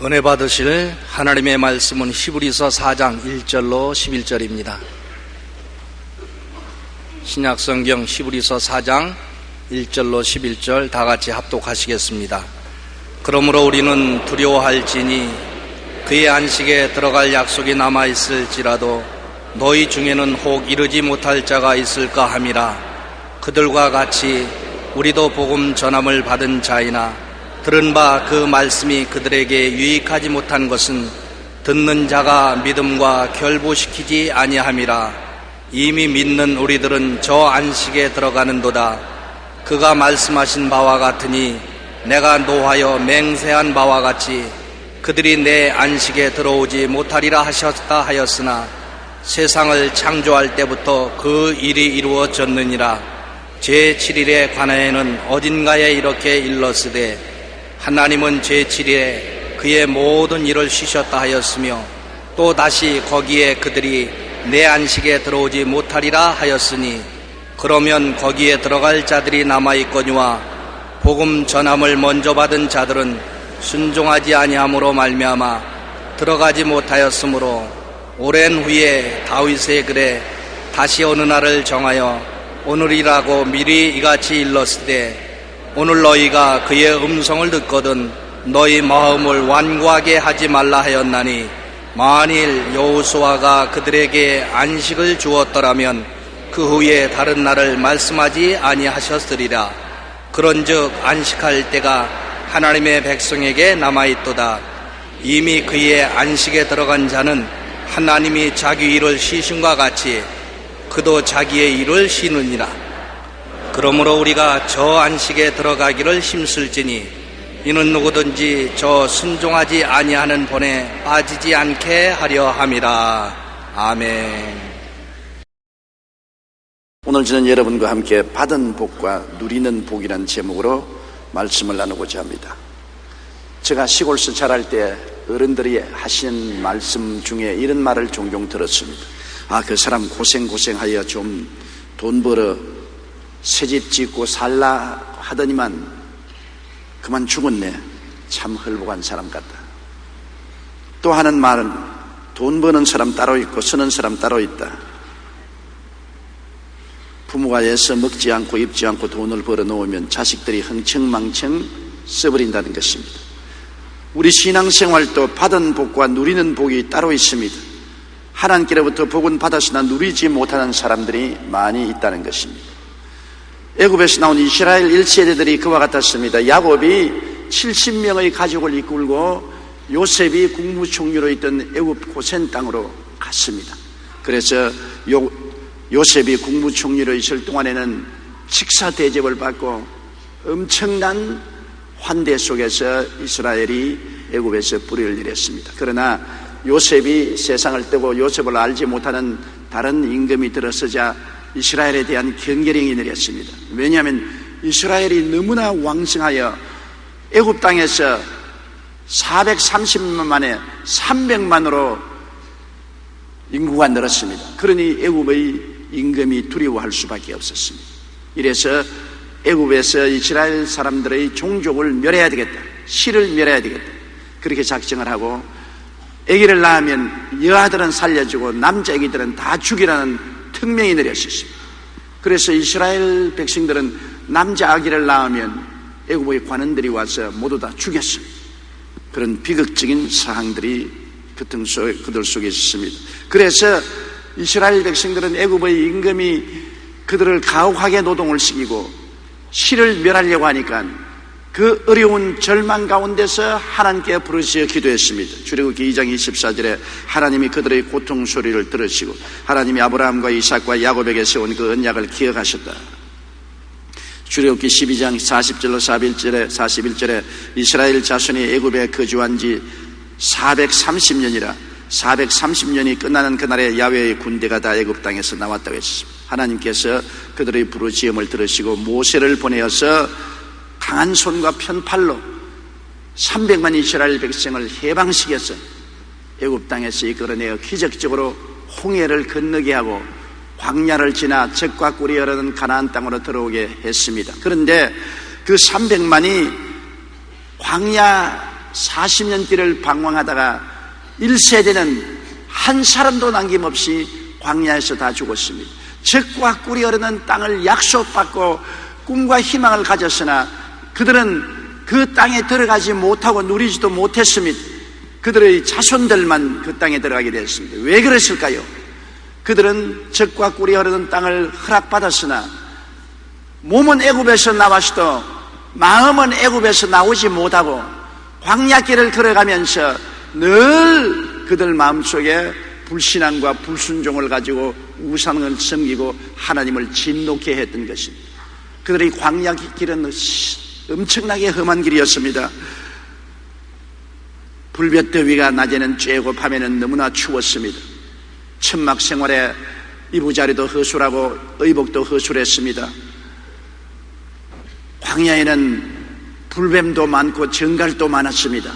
은혜 받으실 하나님의 말씀은 히브리서 4장 1절로 11절입니다. 신약성경 히브리서 4장 1절로 11절 다 같이 합독하시겠습니다. 그러므로 우리는 두려워할지니 그의 안식에 들어갈 약속이 남아있을지라도 너희 중에는 혹 이르지 못할 자가 있을까 함이라. 그들과 같이 우리도 복음 전함을 받은 자이나 들은 바 그 말씀이 그들에게 유익하지 못한 것은 듣는 자가 믿음과 결부시키지 아니함이라. 이미 믿는 우리들은 저 안식에 들어가는도다. 그가 말씀하신 바와 같으니 내가 노하여 맹세한 바와 같이 그들이 내 안식에 들어오지 못하리라 하셨다 하였으나 세상을 창조할 때부터 그 일이 이루어졌느니라. 제7일에 관하여는 어딘가에 이렇게 일렀으되 하나님은 제7일에 그의 모든 일을 쉬셨다 하였으며 또 다시 거기에 그들이 내 안식에 들어오지 못하리라 하였으니 그러면 거기에 들어갈 자들이 남아있거니와 복음 전함을 먼저 받은 자들은 순종하지 아니함으로 말미암아 들어가지 못하였으므로 오랜 후에 다윗의 글에 다시 어느 날을 정하여 오늘이라고 미리 이같이 일렀으되 오늘 너희가 그의 음성을 듣거든 너희 마음을 완고하게 하지 말라 하였나니 만일 여호수아가 그들에게 안식을 주었더라면 그 후에 다른 날을 말씀하지 아니하셨으리라. 그런즉 안식할 때가 하나님의 백성에게 남아있도다. 이미 그의 안식에 들어간 자는 하나님이 자기 일을 쉬심과 같이 그도 자기의 일을 쉬느니라. 그러므로 우리가 저 안식에 들어가기를 힘쓸지니 이는 누구든지 저 순종하지 아니하는 본에 빠지지 않게 하려 함이라. 아멘. 오늘 저는 여러분과 함께 받은 복과 누리는 복이라는 제목으로 말씀을 나누고자 합니다. 제가 시골에서 자랄 때 어른들이 하신 말씀 중에 이런 말을 종종 들었습니다. 그 사람 고생하여 좀 돈 벌어 새집 짓고 살라 하더니만 그만 죽었네. 참 헐복한 사람 같다. 또 하는 말은 돈 버는 사람 따로 있고 쓰는 사람 따로 있다. 부모가 애써 먹지 않고 입지 않고 돈을 벌어 놓으면 자식들이 흥청망청 써버린다는 것입니다. 우리 신앙생활도 받은 복과 누리는 복이 따로 있습니다. 하나님께로부터 복은 받았으나 누리지 못하는 사람들이 많이 있다는 것입니다. 애굽에서 나온 이스라엘 1세대들이 그와 같았습니다. 야곱이 70명의 가족을 이끌고 요셉이 국무총리로 있던 애굽 고센 땅으로 갔습니다. 그래서 요셉이 국무총리로 있을 동안에는 식사 대접을 받고 엄청난 환대 속에서 이스라엘이 애굽에서 뿌리를 내렸습니다. 그러나 요셉이 세상을 뜨고 요셉을 알지 못하는 다른 임금이 들어서자 이스라엘에 대한 경계령이 내렸습니다. 왜냐하면 이스라엘이 너무나 왕성하여 애굽 땅에서 430년 만에 300만으로 인구가 늘었습니다. 그러니 애굽의 임금이 두려워할 수밖에 없었습니다. 이래서 애굽에서 이스라엘 사람들의 종족을 멸해야 되겠다, 씨를 멸해야 되겠다, 그렇게 작정을 하고 아기를 낳으면 여아들은 살려주고 남자 아기들은 다 죽이라는 특명이 내렸었습니다. 그래서 이스라엘 백성들은 남자 아기를 낳으면 애굽의 관원들이 와서 모두 다 죽였습니다. 그런 비극적인 사항들이 그들 속에 있었습니다. 그래서 이스라엘 백성들은 애굽의 임금이 그들을 가혹하게 노동을 시키고 씨를 멸하려고 하니까 그 어려운 절망 가운데서 하나님께 부르짖어 기도했습니다. 출애굽기 2장 24절에 하나님이 그들의 고통 소리를 들으시고 하나님이 아브라함과 이삭과 야곱에게 세운 그 언약을 기억하셨다. 출애굽기 12장 40절로 41절에 이스라엘 자손이 애굽에 거주한 지 430년이라 430년이 끝나는 그날에 야훼의 군대가 다 애굽 땅에서 나왔다고 했습니다. 하나님께서 그들의 부르짖음을 들으시고 모세를 보내어서 강한 손과 편팔로 300만 이스라엘 백성을 해방시켜서 애굽 땅에서 이끌어내어 기적적으로 홍해를 건너게 하고 광야를 지나 젖과 꿀이 흐르는 가나안 땅으로 들어오게 했습니다. 그런데 그 300만이 광야 40년 길을 방황하다가 1세대는 한 사람도 남김없이 광야에서 다 죽었습니다. 젖과 꿀이 흐르는 땅을 약속받고 꿈과 희망을 가졌으나 그들은 그 땅에 들어가지 못하고 누리지도 못했습니다. 그들의 자손들만 그 땅에 들어가게 되었습니다. 왜 그랬을까요? 그들은 젖과 꿀이 흐르는 땅을 허락받았으나 몸은 애굽에서 나왔어도 마음은 애굽에서 나오지 못하고 광야길을 걸어가면서 늘 그들 마음속에 불신앙과 불순종을 가지고 우상을 섬기고 하나님을 진노케 했던 것입니다. 그들의 광야길은 엄청나게 험한 길이었습니다. 불볕더위가 낮에는 쬐고 밤에는 너무나 추웠습니다. 천막 생활에 이부자리도 허술하고 의복도 허술했습니다. 광야에는 불뱀도 많고 정갈도 많았습니다.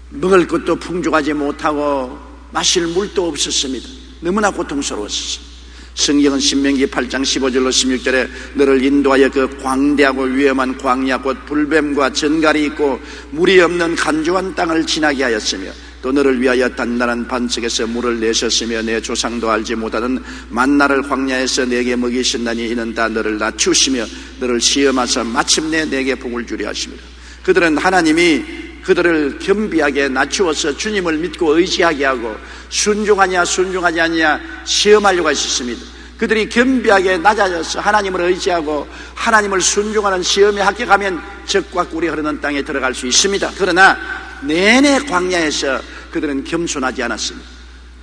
먹을 것도 풍족하지 못하고 마실 물도 없었습니다. 너무나 고통스러웠습니다. 성경은 신명기 8장 15절로 16절에 너를 인도하여 그 광대하고 위험한 광야 곧 불뱀과 전갈이 있고 물이 없는 간조한 땅을 지나게 하였으며 또 너를 위하여 단단한 반석에서 물을 내셨으며 내 조상도 알지 못하는 만나를 광야에서 내게 먹이신다니 이는 다 너를 낮추시며 너를 시험하사 마침내 내게 복을 주려 하십니다. 그들은 하나님이 그들을 겸비하게 낮추어서 주님을 믿고 의지하게 하고 순종하냐 순종하지 않냐 시험하려고 하셨습니다. 그들이 겸비하게 낮아져서 하나님을 의지하고 하나님을 순종하는 시험에 합격하면 젖과 꿀이 흐르는 땅에 들어갈 수 있습니다. 그러나 내내 광야에서 그들은 겸손하지 않았습니다.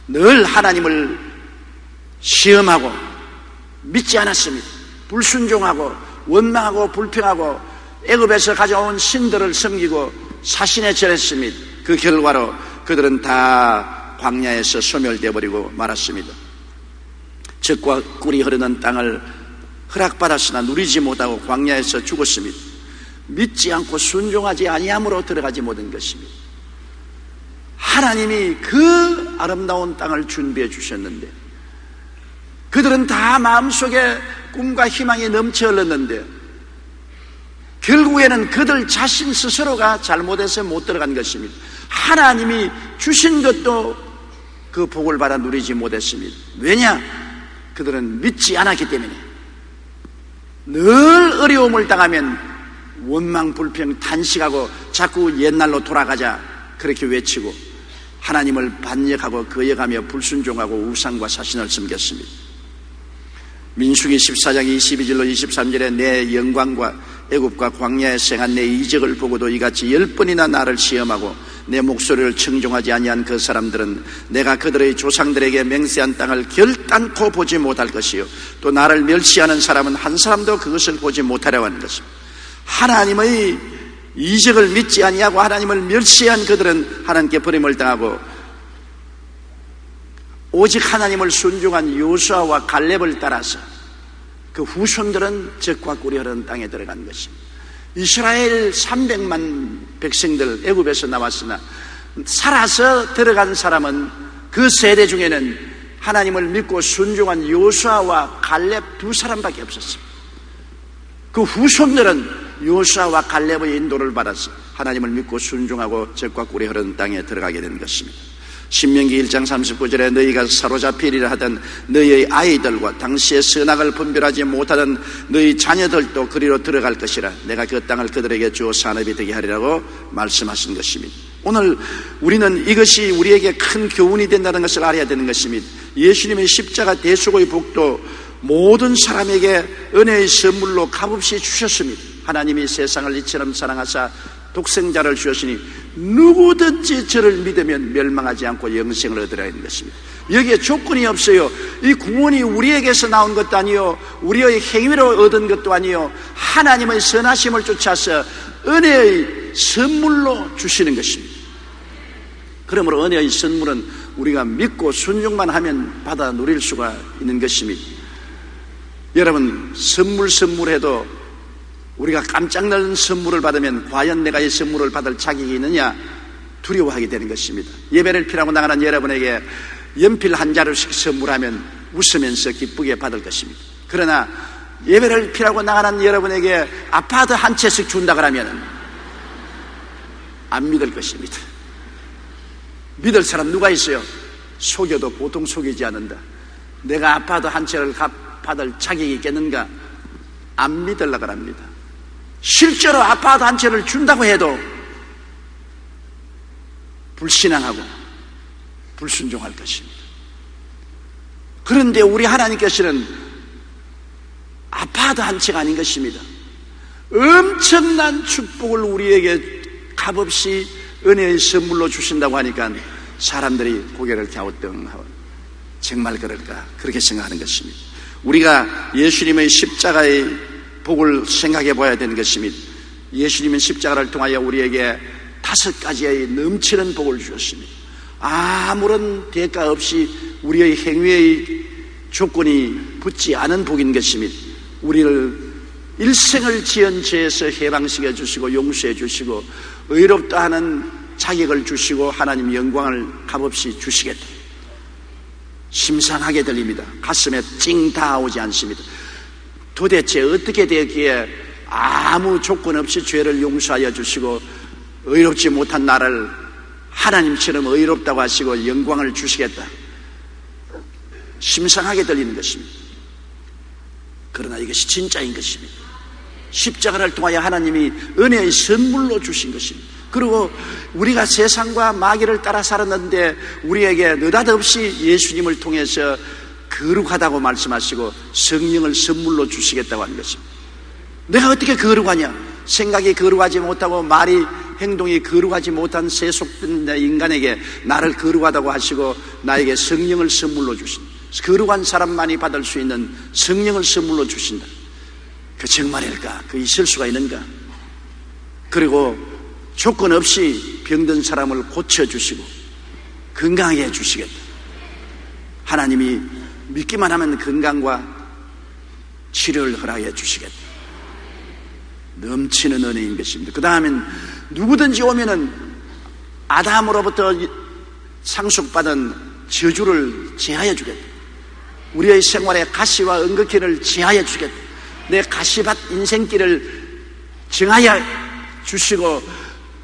늘 하나님을 시험하고 믿지 않았습니다. 불순종하고 원망하고 불평하고 애굽에서 가져온 신들을 섬기고 사신에 절했습니다. 그 결과로 그들은 다 광야에서 소멸되어 버리고 말았습니다. 젖과 꿀이 흐르는 땅을 허락받았으나 누리지 못하고 광야에서 죽었습니다. 믿지 않고 순종하지 아니함으로 들어가지 못한 것입니다. 하나님이 그 아름다운 땅을 준비해 주셨는데 그들은 다 마음속에 꿈과 희망이 넘쳐 흘렀는데 결국에는 그들 자신 스스로가 잘못해서 못 들어간 것입니다. 하나님이 주신 것도 그 복을 받아 누리지 못했습니다. 왜냐? 그들은 믿지 않았기 때문에. 늘 어려움을 당하면 원망, 불평, 탄식하고 자꾸 옛날로 돌아가자 그렇게 외치고 하나님을 반역하고 거역하며 불순종하고 우상과 사신을 섬겼습니다. 민수기 14장 22절로 23절에 내 영광과 애굽과 광야에서 행한 내 이적을 보고도 이같이 10번이나 나를 시험하고 내 목소리를 청종하지 아니한 그 사람들은 내가 그들의 조상들에게 맹세한 땅을 결단코 보지 못할 것이요 또 나를 멸시하는 사람은 한 사람도 그것을 보지 못하려고 하는 것입니다. 하나님의 이적을 믿지 아니하고 하나님을 멸시한 그들은 하나님께 버림을 당하고 오직 하나님을 순종한 요수아와 갈렙을 따라서 그 후손들은 젖과 꿀이 흐르는 땅에 들어간 것입니다. 이스라엘 300만 백성들 애굽에서 나왔으나 살아서 들어간 사람은 그 세대 중에는 하나님을 믿고 순종한 요수아와 갈렙 두 사람밖에 없었습니다. 그 후손들은 요수아와 갈렙의 인도를 받아서 하나님을 믿고 순종하고 젖과 꿀이 흐르는 땅에 들어가게 된 것입니다. 신명기 1장 39절에 너희가 사로잡히리라 하던 너희의 아이들과 당시의 선악을 분별하지 못하던 너희 자녀들도 그리로 들어갈 것이라 내가 그 땅을 그들에게 주어 산업이 되게 하리라고 말씀하신 것입니다. 오늘 우리는 이것이 우리에게 큰 교훈이 된다는 것을 알아야 되는 것입니다. 예수님의 십자가 대속의 복도 모든 사람에게 은혜의 선물로 값없이 주셨습니다. 하나님이 세상을 이처럼 사랑하사 독생자를 주셨으니 누구든지 저를 믿으면 멸망하지 않고 영생을 얻으라 하는 것입니다. 여기에 조건이 없어요. 이 구원이 우리에게서 나온 것도 아니요 우리의 행위로 얻은 것도 아니요 하나님의 선하심을 쫓아서 은혜의 선물로 주시는 것입니다. 그러므로 은혜의 선물은 우리가 믿고 순종만 하면 받아 누릴 수가 있는 것입니다. 여러분 선물해도 우리가 깜짝 놀란 선물을 받으면 과연 내가 이 선물을 받을 자격이 있느냐 두려워하게 되는 것입니다. 예배를 피라고 나가는 여러분에게 연필 한 자루씩 선물하면 웃으면서 기쁘게 받을 것입니다. 그러나 예배를 피라고 나가는 여러분에게 아파트 한 채씩 준다 그러면 안 믿을 것입니다. 믿을 사람 누가 있어요? 속여도 보통 속이지 않는다. 내가 아파도 한 채를 받을 자격이 있겠는가? 안 믿으려고 합니다. 실제로 아파도 한 채를 준다고 해도 불신앙하고 불순종할 것입니다. 그런데 우리 하나님께서는 아파도 한 채가 아닌 것입니다. 엄청난 축복을 우리에게 값없이 은혜의 선물로 주신다고 하니까 사람들이 고개를 갸우뚱하고 정말 그럴까? 그렇게 생각하는 것입니다. 우리가 예수님의 십자가의 복을 생각해 봐야 되는 것입니다. 예수님은 십자가를 통하여 우리에게 5가지의 넘치는 복을 주셨습니다. 아무런 대가 없이 우리의 행위의 조건이 붙지 않은 복인 것입니다. 우리를 일생을 지은 죄에서 해방시켜 주시고 용서해 주시고 의롭다 하는 자격을 주시고 하나님 영광을 값없이 주시겠다. 심상하게 들립니다. 가슴에 찡 닿아오지 않습니다. 도대체 어떻게 되었기에 아무 조건 없이 죄를 용서하여 주시고 의롭지 못한 나를 하나님처럼 의롭다고 하시고 영광을 주시겠다. 심상하게 들리는 것입니다. 그러나 이것이 진짜인 것입니다. 십자가를 통하여 하나님이 은혜의 선물로 주신 것입니다. 그리고 우리가 세상과 마귀를 따라 살았는데 우리에게 느닷없이 예수님을 통해서 거룩하다고 말씀하시고 성령을 선물로 주시겠다고 하는 것입니다. 내가 어떻게 거룩하냐? 생각이 거룩하지 못하고 말이 행동이 거룩하지 못한 세속된 인간에게 나를 거룩하다고 하시고 나에게 성령을 선물로 주신다. 거룩한 사람만이 받을 수 있는 성령을 선물로 주신다. 그 정말일까? 그 있을 수가 있는가? 그리고 조건 없이 병든 사람을 고쳐주시고 건강하게 해주시겠다. 하나님이 믿기만 하면 건강과 치료를 허락해 주시겠다. 넘치는 은혜인 것입니다. 그 다음엔 누구든지 오면은 아담으로부터 상속받은 저주를 제하여 주겠다. 우리의 생활에 가시와 은극기를 제하여 주겠다. 내 가시밭 인생길을 정하여 주시고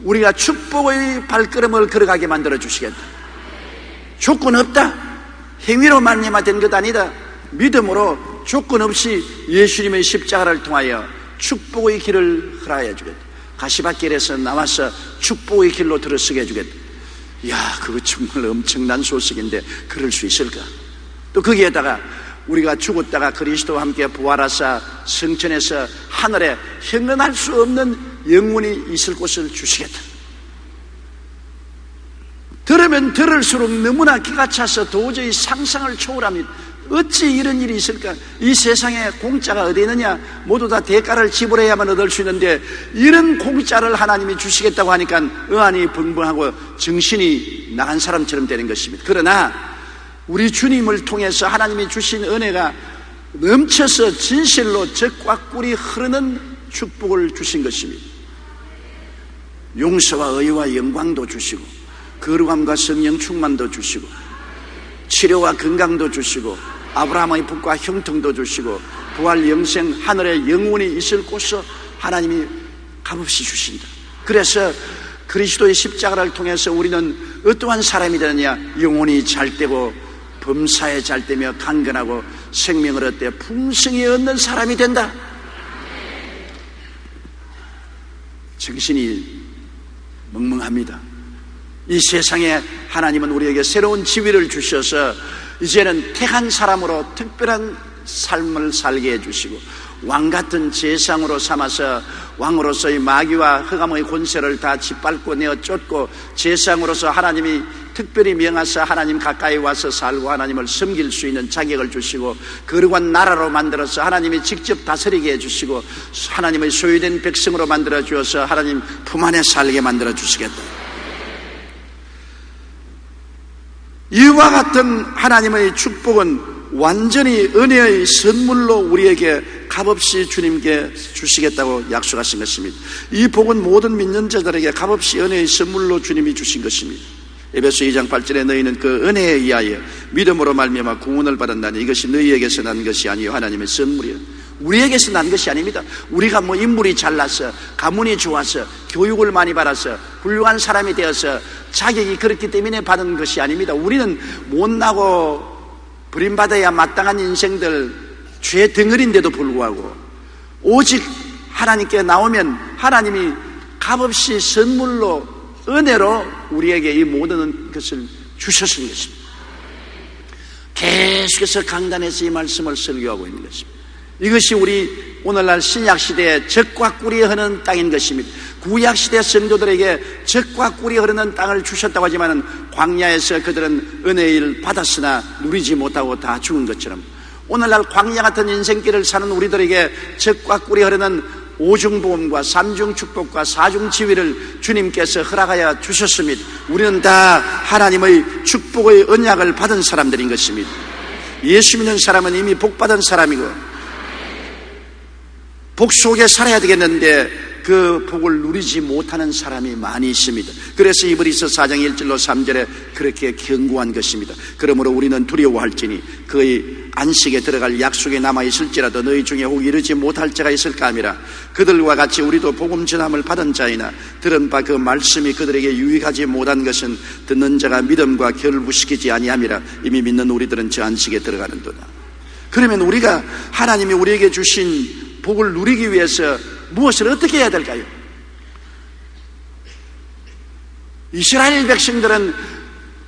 우리가 축복의 발걸음을 걸어가게 만들어 주시겠다. 조건 없다. 행위로 말미암아 된 것 아니다. 믿음으로 조건 없이 예수님의 십자가를 통하여 축복의 길을 허락해 주겠다. 가시밭길에서 나와서 축복의 길로 들어서게 해주겠다. 이야, 그거 정말 엄청난 소식인데 그럴 수 있을까? 또 거기에다가 우리가 죽었다가 그리스도와 함께 부활하사 성천에서 하늘에 현존할 수 없는 영혼이 있을 곳을 주시겠다. 들으면 들을수록 너무나 기가 차서 도저히 상상을 초월합니다. 어찌 이런 일이 있을까? 이 세상에 공짜가 어디 있느냐? 모두 다 대가를 지불해야만 얻을 수 있는데 이런 공짜를 하나님이 주시겠다고 하니까 의안이 벙벙하고 정신이 나간 사람처럼 되는 것입니다. 그러나 우리 주님을 통해서 하나님이 주신 은혜가 넘쳐서 진실로 젖과 꿀이 흐르는 축복을 주신 것입니다. 용서와 의와 영광도 주시고 거룩함과 성령 충만도 주시고 치료와 건강도 주시고 아브라함의 복과 형통도 주시고 부활 영생 하늘에 영원히 있을 곳을 하나님이 값없이 주신다. 그래서 그리스도의 십자가를 통해서 우리는 어떠한 사람이 되느냐? 영혼이 잘되고 범사에 잘되며 강건하고 생명을 얻되 풍성히 얻는 사람이 된다. 정신이 멍멍합니다. 이 세상에 하나님은 우리에게 새로운 지위를 주셔서 이제는 택한 사람으로 특별한 삶을 살게 해주시고 왕같은 제상으로 삼아서 왕으로서의 마귀와 흑암의 권세를 다 짓밟고 내어 쫓고 제상으로서 하나님이 특별히 명하사 하나님 가까이 와서 살고 하나님을 섬길 수 있는 자격을 주시고 거룩한 나라로 만들어서 하나님이 직접 다스리게 해주시고 하나님의 소유된 백성으로 만들어 주어서 하나님 품 안에 살게 만들어 주시겠다. 이와 같은 하나님의 축복은 완전히 은혜의 선물로 우리에게 값없이 주님께 주시겠다고 약속하신 것입니다. 이 복은 모든 믿는 자들에게 값없이 은혜의 선물로 주님이 주신 것입니다. 에베소 2장 8절에 너희는 그 은혜에 의하여 믿음으로 말미암아 구원을 받았나니 이것이 너희에게서 난 것이 아니요 하나님의 선물이요 우리에게서 난 것이 아닙니다. 우리가 뭐 인물이 잘나서, 가문이 좋아서, 교육을 많이 받아서, 훌륭한 사람이 되어서 자격이 그렇기 때문에 받은 것이 아닙니다. 우리는 못나고 버림받아야 마땅한 인생들, 죄 덩어리인데도 불구하고 오직 하나님께 나오면 하나님이 값없이 선물로, 은혜로 우리에게 이 모든 것을 주셨은 것입니다. 계속해서 강단에서 이 말씀을 설교하고 있는 것입니다. 이것이 우리 오늘날 신약시대에 젖과 꿀이 흐르는 땅인 것입니다. 구약시대 성도들에게 젖과 꿀이 흐르는 땅을 주셨다고 하지만 광야에서 그들은 은혜를 받았으나 누리지 못하고 다 죽은 것처럼 오늘날 광야 같은 인생길을 사는 우리들에게 젖과 꿀이 흐르는 오중보험과 삼중축복과 사중지위를 주님께서 허락하여 주셨습니다. 우리는 다 하나님의 축복의 언약을 받은 사람들인 것입니다. 예수 믿는 사람은 이미 복받은 사람이고 복 속에 살아야 되겠는데 그 복을 누리지 못하는 사람이 많이 있습니다. 그래서 이브리서 4장 1절로 3절에 그렇게 경고한 것입니다. 그러므로 우리는 두려워할지니 그의 안식에 들어갈 약속에 남아있을지라도 너희 중에 혹 이르지 못할 자가 있을까 함이라. 그들과 같이 우리도 복음 전함을 받은 자이나 들은 바 그 말씀이 그들에게 유익하지 못한 것은 듣는 자가 믿음과 결부시키지 아니함이라. 이미 믿는 우리들은 저 안식에 들어가는도다. 그러면 우리가 하나님이 우리에게 주신 복을 누리기 위해서 무엇을 어떻게 해야 될까요? 이스라엘 백성들은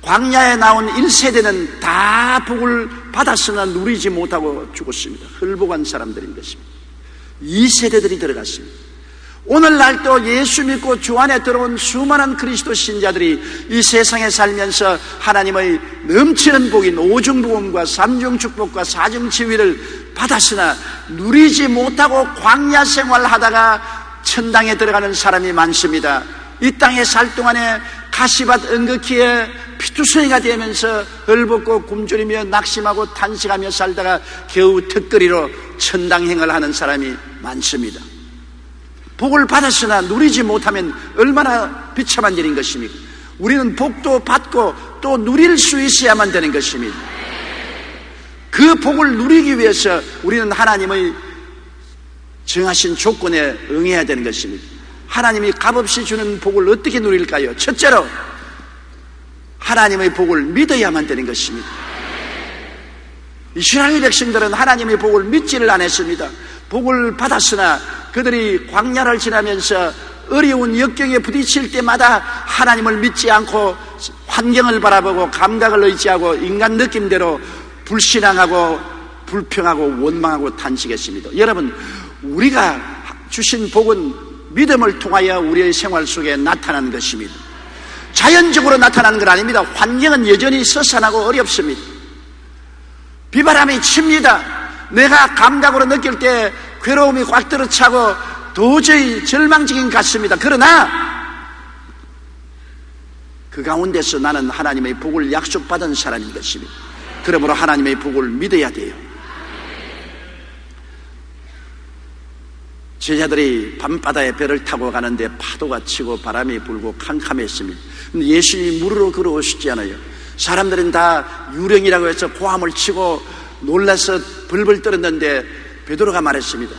광야에 나온 1세대는 다 복을 받았으나 누리지 못하고 죽었습니다. 헐복한 사람들인 것입니다. 2세대들이 들어갔습니다. 오늘날도 예수 믿고 주 안에 들어온 수많은 그리스도 신자들이 이 세상에 살면서 하나님의 넘치는 복인 오중복음과 삼중축복과 사중지위를 받았으나 누리지 못하고 광야 생활하다가 천당에 들어가는 사람이 많습니다. 이 땅에 살 동안에 가시밭 은극기에 피투성이가 되면서 헐벗고 굶주리며 낙심하고 탄식하며 살다가 겨우 턱걸이로 천당행을 하는 사람이 많습니다. 복을 받았으나 누리지 못하면 얼마나 비참한 일인 것입니까? 우리는 복도 받고 또 누릴 수 있어야만 되는 것입니다. 그 복을 누리기 위해서 우리는 하나님의 정하신 조건에 응해야 되는 것입니다. 하나님이 값없이 주는 복을 어떻게 누릴까요? 첫째로 하나님의 복을 믿어야만 되는 것입니다. 이스라엘 백성들은 하나님의 복을 믿지를 않았습니다. 복을 받았으나 그들이 광야를 지나면서 어려운 역경에 부딪힐 때마다 하나님을 믿지 않고 환경을 바라보고 감각을 의지하고 인간 느낌대로 불신앙하고 불평하고 원망하고 탄식했습니다. 여러분, 우리가 주신 복은 믿음을 통하여 우리의 생활 속에 나타나는 것입니다. 자연적으로 나타나는 건 아닙니다. 환경은 여전히 서산하고 어렵습니다. 비바람이 칩니다. 내가 감각으로 느낄 때 괴로움이 꽉 들어차고 도저히 절망적인 것 같습니다. 그러나 그 가운데서 나는 하나님의 복을 약속받은 사람인 것입니다. 그러므로 하나님의 복을 믿어야 돼요. 제자들이 밤바다에 배를 타고 가는데 파도가 치고 바람이 불고 캄캄했습니다. 근데 예수님이 물으러 걸어오시지 않아요. 사람들은 다 유령이라고 해서 고함을 치고 놀라서 벌벌 떨었는데 베드로가 말했습니다.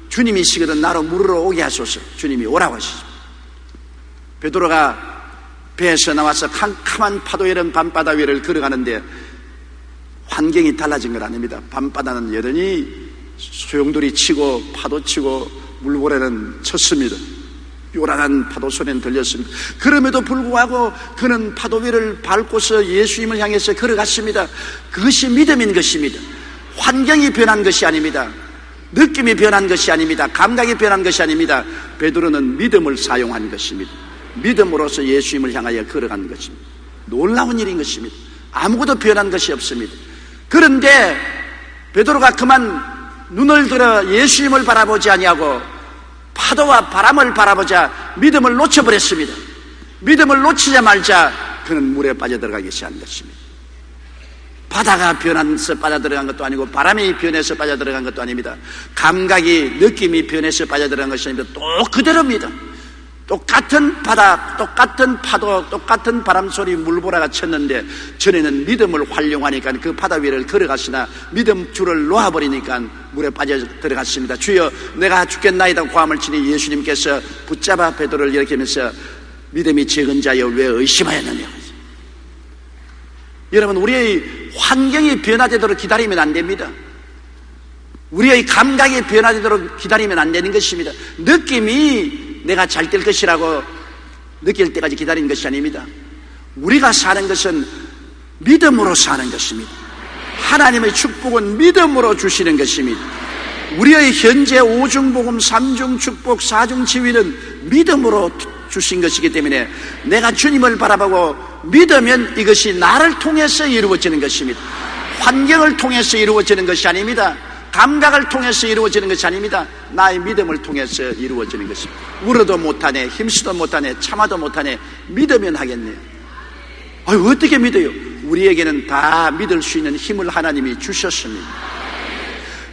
주님이시거든 나로 물으러 오게 하소서. 주님이 오라고 하시죠. 베드로가 배에서 나와서 캄캄한 파도에 이른 밤바다 위를 걸어가는데 환경이 달라진 건 아닙니다. 밤바다는 여전히 소용돌이 치고 파도 치고 물고래는 쳤습니다. 요란한 파도 소리는 들렸습니다. 그럼에도 불구하고 그는 파도 위를 밟고서 예수님을 향해서 걸어갔습니다. 그것이 믿음인 것입니다. 환경이 변한 것이 아닙니다. 느낌이 변한 것이 아닙니다. 감각이 변한 것이 아닙니다. 베드로는 믿음을 사용한 것입니다. 믿음으로서 예수님을 향하여 걸어간 것입니다. 놀라운 일인 것입니다. 아무것도 변한 것이 없습니다. 그런데 베드로가 그만 눈을 들어 예수님을 바라보지 아니하고 파도와 바람을 바라보자 믿음을 놓쳐버렸습니다. 믿음을 놓치자마자 그는 물에 빠져들어가기 시작한 것입니다. 바다가 변해서 빠져들어간 것도 아니고 바람이 변해서 빠져들어간 것도 아닙니다. 감각이 느낌이 변해서 빠져들어간 것이 아닙니다. 또 그대로입니다. 똑같은 바다, 똑같은 파도, 똑같은 바람소리, 물보라가 쳤는데 전에는 믿음을 활용하니까 그 바다 위를 걸어가시나 믿음 줄을 놓아버리니까 물에 빠져 들어갔습니다. 주여 내가 죽겠나이다 고함을 치니 예수님께서 붙잡아 베드로를 이렇게 하면서 믿음이 적은 자여 왜 의심하였느냐. 여러분, 우리의 환경이 변화되도록 기다리면 안 됩니다. 우리의 감각이 변화되도록 기다리면 안 되는 것입니다. 느낌이 내가 잘 될 것이라고 느낄 때까지 기다리는 것이 아닙니다. 우리가 사는 것은 믿음으로 사는 것입니다. 하나님의 축복은 믿음으로 주시는 것입니다. 우리의 현재 오중복음, 삼중축복, 사중치유는 믿음으로 주신 것이기 때문에 내가 주님을 바라보고 믿으면 이것이 나를 통해서 이루어지는 것입니다. 환경을 통해서 이루어지는 것이 아닙니다. 감각을 통해서 이루어지는 것이 아닙니다. 나의 믿음을 통해서 이루어지는 것입니다. 울어도 못하네, 힘쓰도 못하네, 참아도 못하네, 믿으면 하겠네요. 어떻게 믿어요? 우리에게는 다 믿을 수 있는 힘을 하나님이 주셨습니다.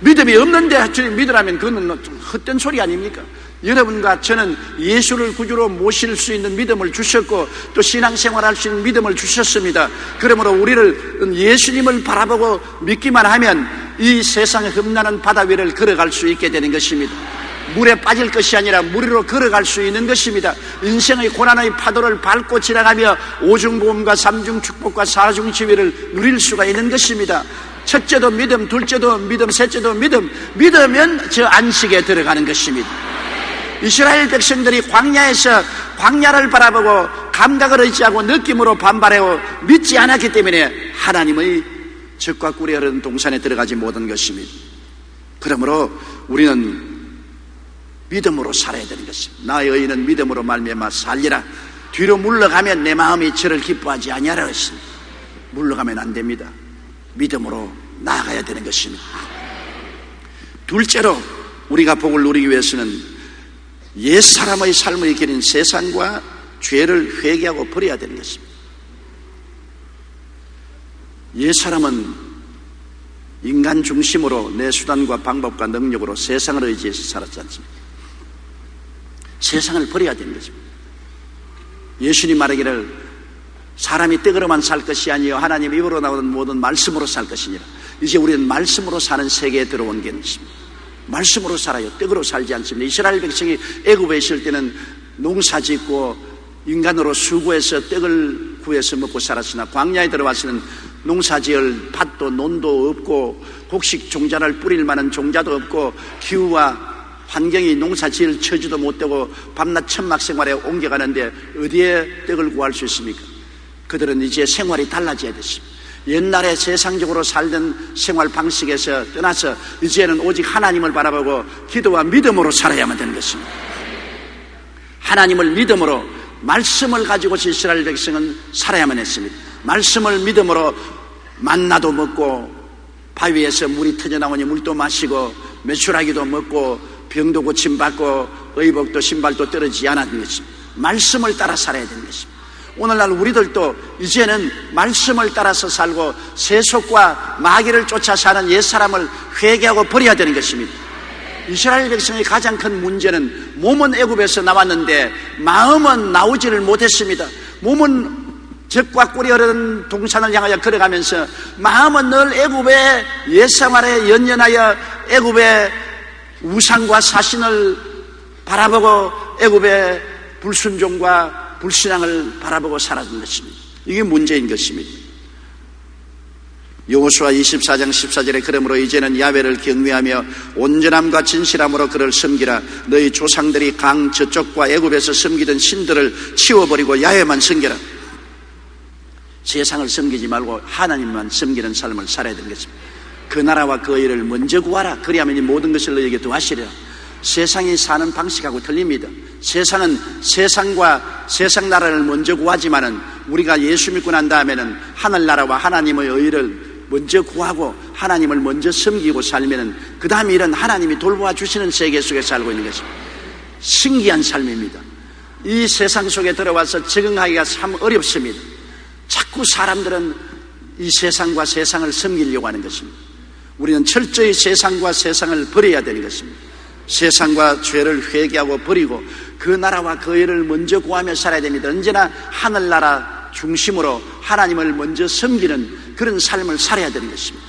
믿음이 없는데 주님 믿으라면 그건 헛된 소리 아닙니까? 여러분과 저는 예수를 구주로 모실 수 있는 믿음을 주셨고 또 신앙생활할 수 있는 믿음을 주셨습니다. 그러므로 우리를 예수님을 바라보고 믿기만 하면 이 세상의 흠나는 바다 위를 걸어갈 수 있게 되는 것입니다. 물에 빠질 것이 아니라 물 위로 걸어갈 수 있는 것입니다. 인생의 고난의 파도를 밟고 지나가며 오중보험과 삼중축복과 사중치유를 누릴 수가 있는 것입니다. 첫째도 믿음, 둘째도 믿음, 셋째도 믿음. 믿으면 저 안식에 들어가는 것입니다. 이스라엘 백성들이 광야에서 광야를 바라보고 감각을 의지하고 느낌으로 반발하고 믿지 않았기 때문에 하나님의 젖과 꿀이 흐르는 동산에 들어가지 못한 것입니다. 그러므로 우리는 믿음으로 살아야 되는 것입니다. 나의 의인은 믿음으로 말미암아 살리라. 뒤로 물러가면 내 마음이 저를 기뻐하지 아니하라 했습니다. 물러가면 안 됩니다. 믿음으로 나아가야 되는 것입니다. 둘째로 우리가 복을 누리기 위해서는 옛사람의 삶을 이기는 세상과 죄를 회개하고 버려야 되는 것입니다. 옛사람은 인간 중심으로 내 수단과 방법과 능력으로 세상을 의지해서 살았지 않습니까? 세상을 버려야 되는 것입니다. 예수님 말하기를 사람이 떡으로만 살 것이 아니요 하나님 입으로 나오는 모든 말씀으로 살 것이니라. 이제 우리는 말씀으로 사는 세계에 들어온 게 있습니다. 말씀으로 살아요. 떡으로 살지 않습니다. 이스라엘 백성이 애굽에 있을 때는 농사 짓고 인간으로 수고해서 떡을 구해서 먹고 살았으나 광야에 들어와서는 농사 지을 밭도 논도 없고 곡식 종자를 뿌릴 만한 종자도 없고 기후와 환경이 농사 지을 처지도 못 되고 밤낮 천막 생활에 옮겨가는데 어디에 떡을 구할 수 있습니까? 그들은 이제 생활이 달라져야 됐습니다. 옛날에 세상적으로 살던 생활 방식에서 떠나서 이제는 오직 하나님을 바라보고 기도와 믿음으로 살아야만 되는 것입니다. 하나님을 믿음으로 말씀을 가지고서 이스라엘 백성은 살아야만 했습니다. 말씀을 믿음으로 만나도 먹고 바위에서 물이 터져나오니 물도 마시고 메추라기도 먹고 병도 고침받고 의복도 신발도 떨어지지 않았던 것입니다. 말씀을 따라 살아야 되는 것입니다. 오늘날 우리들도 이제는 말씀을 따라서 살고 세속과 마귀를 쫓아 사는 옛사람을 회개하고 버려야 되는 것입니다. 이스라엘 백성의 가장 큰 문제는 몸은 애굽에서 나왔는데 마음은 나오지를 못했습니다. 몸은 젖과 꿀이 흐르는 동산을 향하여 걸어가면서 마음은 늘 애굽의 옛생활에 연연하여 애굽의 우상과 사신을 바라보고 애굽의 불순종과 불신앙을 바라보고 살았던 것입니다. 이게 문제인 것입니다. 여호수아 24장 14절에 그러므로 이제는 야훼를 경외하며 온전함과 진실함으로 그를 섬기라. 너희 조상들이 강 저쪽과 애굽에서 섬기던 신들을 치워버리고 야훼만 섬기라. 세상을 섬기지 말고 하나님만 섬기는 삶을 살아야 되는 것입니다. 그 나라와 그 의를 먼저 구하라. 그리하면 이 모든 것을 너희에게 더하시리라. 세상이 사는 방식하고 틀립니다. 세상은 세상과 세상 나라를 먼저 구하지만은 우리가 예수 믿고 난 다음에는 하늘나라와 하나님의 의를 먼저 구하고 하나님을 먼저 섬기고 살면은 그 다음 일은 하나님이 돌보아 주시는 세계 속에 살고 있는 것입니다. 신기한 삶입니다. 이 세상 속에 들어와서 적응하기가 참 어렵습니다. 자꾸 사람들은 이 세상과 세상을 섬기려고 하는 것입니다. 우리는 철저히 세상과 세상을 버려야 되는 것입니다. 세상과 죄를 회개하고 버리고 그 나라와 그 의를 먼저 구하며 살아야 됩니다. 언제나 하늘나라 중심으로 하나님을 먼저 섬기는 그런 삶을 살아야 되는 것입니다.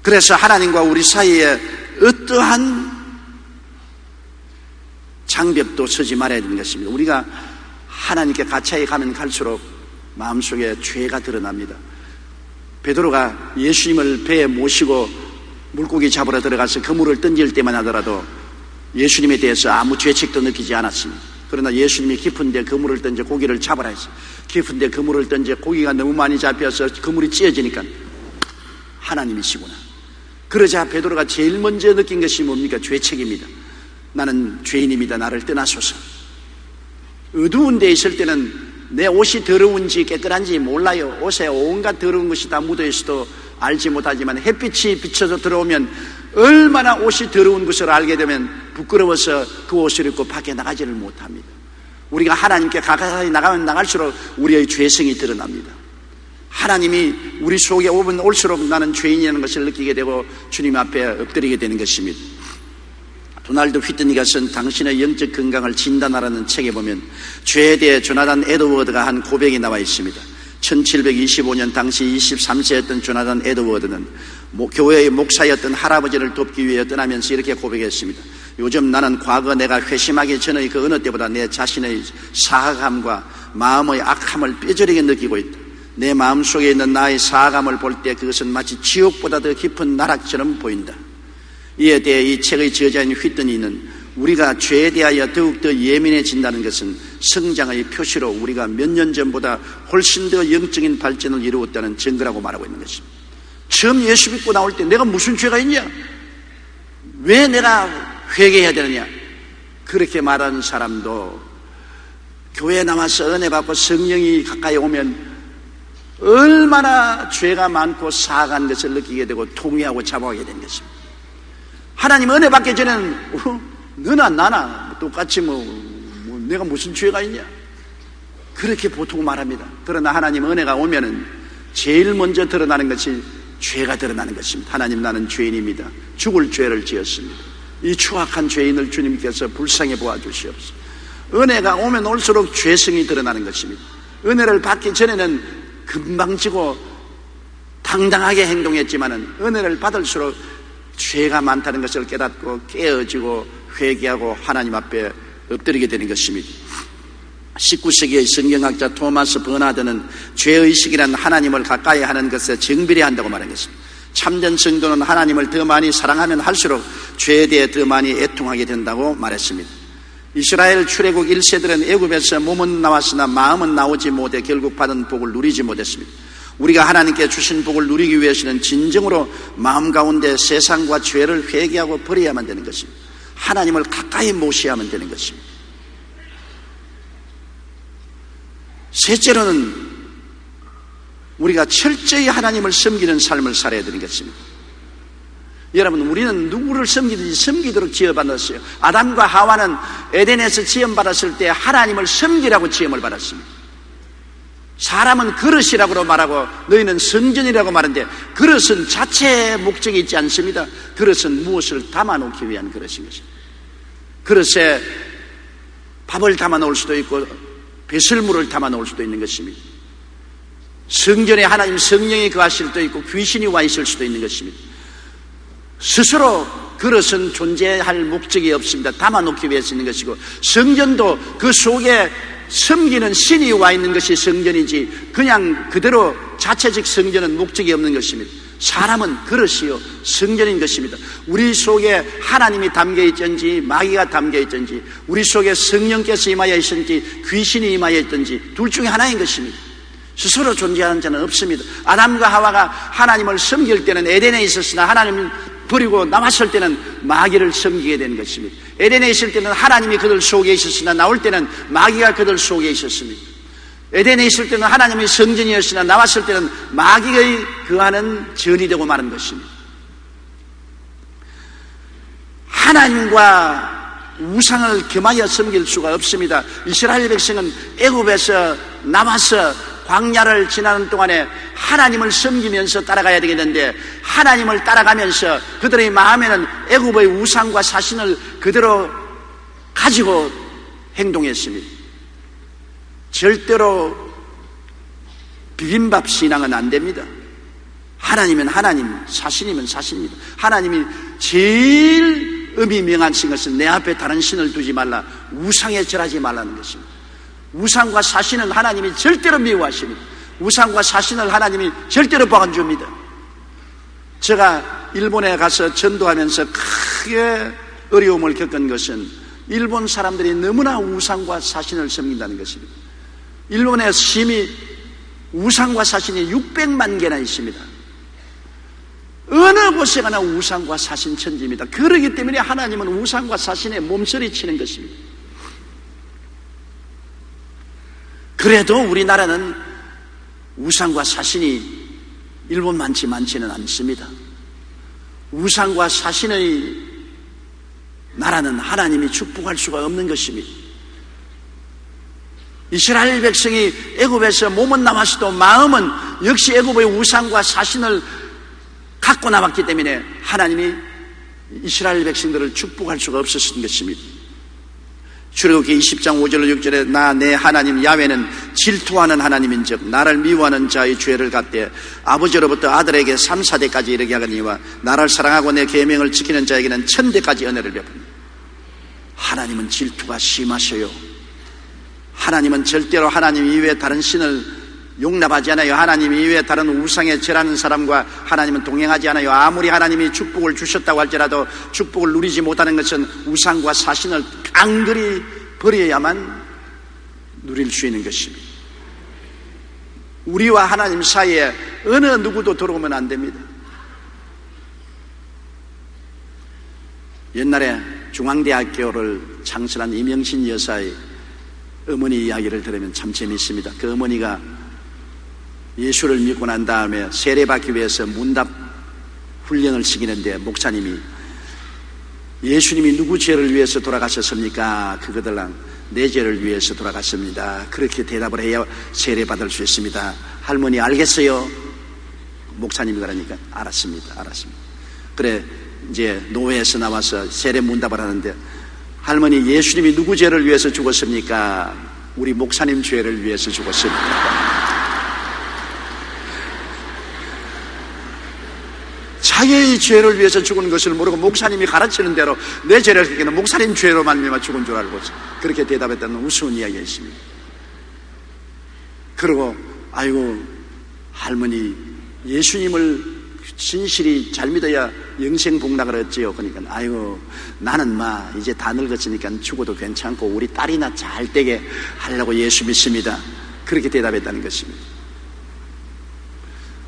그래서 하나님과 우리 사이에 어떠한 장벽도 서지 말아야 되는 것입니다. 우리가 하나님께 가까이 가면 갈수록 마음속에 죄가 드러납니다. 베드로가 예수님을 배에 모시고 물고기 잡으러 들어가서 그물을 던질 때만 하더라도 예수님에 대해서 아무 죄책도 느끼지 않았습니다. 그러나 예수님이 깊은데 그물을 던져 고기를 잡으라 했어요. 깊은데 그물을 던져 고기가 너무 많이 잡혀서 그물이 찢어지니까 하나님이시구나. 그러자 베드로가 제일 먼저 느낀 것이 뭡니까? 죄책입니다. 나는 죄인입니다. 나를 떠나소서. 어두운 데 있을 때는 내 옷이 더러운지 깨끗한지 몰라요. 옷에 온갖 더러운 것이 다 묻어 있어도 알지 못하지만 햇빛이 비쳐서 들어오면 얼마나 옷이 더러운 것을 알게 되면 부끄러워서 그 옷을 입고 밖에 나가지를 못합니다. 우리가 하나님께 가까이 나가면 나갈수록 우리의 죄성이 드러납니다. 하나님이 우리 속에 오면 올수록 나는 죄인이라는 것을 느끼게 되고 주님 앞에 엎드리게 되는 것입니다. 도널드 휘트니가 쓴 당신의 영적 건강을 진단하라는 책에 보면 죄에 대해 조나단 에드워드가 한 고백이 나와 있습니다. 1725년 당시 23세였던 조나단 에드워드는 교회의 목사였던 할아버지를 돕기 위해 떠나면서 이렇게 고백했습니다. 요즘 나는 과거 내가 회심하기 전의 그 어느 때보다 내 자신의 사악함과 마음의 악함을 뼈저리게 느끼고 있다. 내 마음속에 있는 나의 사악함을 볼 때 그것은 마치 지옥보다 더 깊은 나락처럼 보인다. 이에 대해 이 책의 저자인 휘트니는 우리가 죄에 대하여 더욱더 예민해진다는 것은 성장의 표시로 우리가 몇 년 전보다 훨씬 더 영적인 발전을 이루었다는 증거라고 말하고 있는 것입니다. 처음 예수 믿고 나올 때 내가 무슨 죄가 있냐? 왜 내가 회개해야 되느냐? 그렇게 말하는 사람도 교회에 나와서 은혜 받고 성령이 가까이 오면 얼마나 죄가 많고 사악한 것을 느끼게 되고 통회하고 잡아오게 되는 것입니다. 하나님 은혜 받기 전에는 너나 나나 똑같이 내가 무슨 죄가 있냐? 그렇게 보통 말합니다. 그러나 하나님 은혜가 오면은 제일 먼저 드러나는 것이 죄가 드러나는 것입니다. 하나님, 나는 죄인입니다. 죽을 죄를 지었습니다. 이 추악한 죄인을 주님께서 불쌍히 보아주시옵소서. 은혜가 오면 올수록 죄성이 드러나는 것입니다. 은혜를 받기 전에는 금방 지고 당당하게 행동했지만은 은혜를 받을수록 죄가 많다는 것을 깨닫고 깨어지고 회개하고 하나님 앞에 엎드리게 되는 것입니다. 19세기의 성경학자 토마스 버나드는 죄의식이란 하나님을 가까이 하는 것에 정비례한다고 말한 것입니다. 참된 성도는 하나님을 더 많이 사랑하면 할수록 죄에 대해 더 많이 애통하게 된다고 말했습니다. 이스라엘 출애굽 1세들은 애굽에서 몸은 나왔으나 마음은 나오지 못해 결국 받은 복을 누리지 못했습니다. 우리가 하나님께 주신 복을 누리기 위해서는 진정으로 마음 가운데 세상과 죄를 회개하고 버려야만 되는 것입니다. 하나님을 가까이 모셔야만 되는 것입니다. 셋째로는 우리가 철저히 하나님을 섬기는 삶을 살아야 되는 것입니다. 여러분, 우리는 누구를 섬기든지 섬기도록 지어받았어요. 아담과 하와는 에덴에서 지음받았을 때 하나님을 섬기라고 지음을 받았습니다. 사람은 그릇이라고 말하고 너희는 성전이라고 말하는데 그릇은 자체의 목적이 있지 않습니다. 그릇은 무엇을 담아놓기 위한 그릇인 것입니다. 그릇에 밥을 담아놓을 수도 있고 배설물을 담아놓을 수도 있는 것입니다. 성전에 하나님 성령이 거하실 수도 있고 귀신이 와 있을 수도 있는 것입니다. 스스로 그릇은 존재할 목적이 없습니다. 담아놓기 위해서 있는 것이고 성전도 그 속에 섬기는 신이 와 있는 것이 성전이지 그냥 그대로 자체적 성전은 목적이 없는 것입니다. 사람은 그릇이요 성전인 것입니다. 우리 속에 하나님이 담겨 있든지 마귀가 담겨 있든지 우리 속에 성령께서 임하여 있든지 귀신이 임하여 있든지 둘 중에 하나인 것입니다. 스스로 존재하는 자는 없습니다. 아담과 하와가 하나님을 섬길 때는 에덴에 있었으나 하나님을 버리고 나왔을 때는 마귀를 섬기게 되는 것입니다. 에덴에 있을 때는 하나님이 그들 속에 있었으나 나올 때는 마귀가 그들 속에 있었습니다. 에덴에 있을 때는 하나님의 성전이었으나 나왔을 때는 마귀의 거하는 전이 되고 마는 것입니다. 하나님과 우상을 겸하여 섬길 수가 없습니다. 이스라엘 백성은 애굽에서 나와서 광야를 지나는 동안에 하나님을 섬기면서 따라가야 되겠는데, 하나님을 따라가면서 그들의 마음에는 애굽의 우상과 사신을 그대로 가지고 행동했습니다. 절대로 비빔밥 신앙은 안 됩니다. 하나님은 하나님, 사신이면 사신입니다. 하나님이 제일 의미 명하신 것은 내 앞에 다른 신을 두지 말라, 우상에 절하지 말라는 것입니다. 우상과 사신은 하나님이 절대로 미워하십니다. 우상과 사신을 하나님이 절대로 안 줍니다. 제가 일본에 가서 전도하면서 크게 어려움을 겪은 것은 일본 사람들이 너무나 우상과 사신을 섬긴다는 것입니다. 일본에 심히 우상과 사신이 600만 개나 있습니다. 어느 곳에 가나 우상과 사신 천지입니다. 그러기 때문에 하나님은 우상과 사신에 몸서리 치는 것입니다. 그래도 우리나라는 우상과 사신이 일본만치 많지는 않습니다. 우상과 사신의 나라는 하나님이 축복할 수가 없는 것입니다. 이스라엘 백성이 애굽에서 몸은 남았어도 마음은 역시 애굽의 우상과 사신을 갖고 남았기 때문에 하나님이 이스라엘 백성들을 축복할 수가 없었던 것입니다. 출애굽기 20장 5절 6절에 나 내 하나님 야훼는 질투하는 하나님인즉 나를 미워하는 자의 죄를 갚되 아버지로부터 아들에게 3, 4대까지 이르게 하거니와 나를 사랑하고 내 계명을 지키는 자에게는 1000대까지 은혜를 베푼다. 하나님은 질투가 심하셔요. 하나님은 절대로 하나님 이외에 다른 신을 용납하지 않아요. 하나님 이외에 다른 우상에 절하는 사람과 하나님은 동행하지 않아요. 아무리 하나님이 축복을 주셨다고 할지라도 축복을 누리지 못하는 것은 우상과 사신을 깡그리 버려야만 누릴 수 있는 것입니다. 우리와 하나님 사이에 어느 누구도 들어오면 안 됩니다. 옛날에 중앙대학교를 창설한 이명신 여사의 어머니 이야기를 들으면 참 재미있습니다. 그 어머니가 예수를 믿고 난 다음에 세례받기 위해서 문답 훈련을 시키는데 목사님이 예수님이 누구 죄를 위해서 돌아가셨습니까? 그거들랑 내 죄를 위해서 돌아갔습니다. 그렇게 대답을 해야 세례받을 수 있습니다. 할머니 알겠어요? 목사님이 그러니까 알았습니다. 그래 이제 노회에서 나와서 세례 문답을 하는데 할머니 예수님이 누구 죄를 위해서 죽었습니까? 우리 목사님 죄를 위해서 죽었습니다. 자기의 죄를 위해서 죽은 것을 모르고 목사님이 가르치는 대로 내 죄를 지키는 목사님 죄로 말미암아 죽은 줄 알고 그렇게 대답했다는 우스운 이야기가 있습니다. 그리고 아이고 할머니 예수님을 진실이 잘 믿어야 영생 복락을 얻지요. 그러니까 아이고 나는 이제 다 늙었으니까 죽어도 괜찮고 우리 딸이나 잘 되게 하려고 예수 믿습니다. 그렇게 대답했다는 것입니다.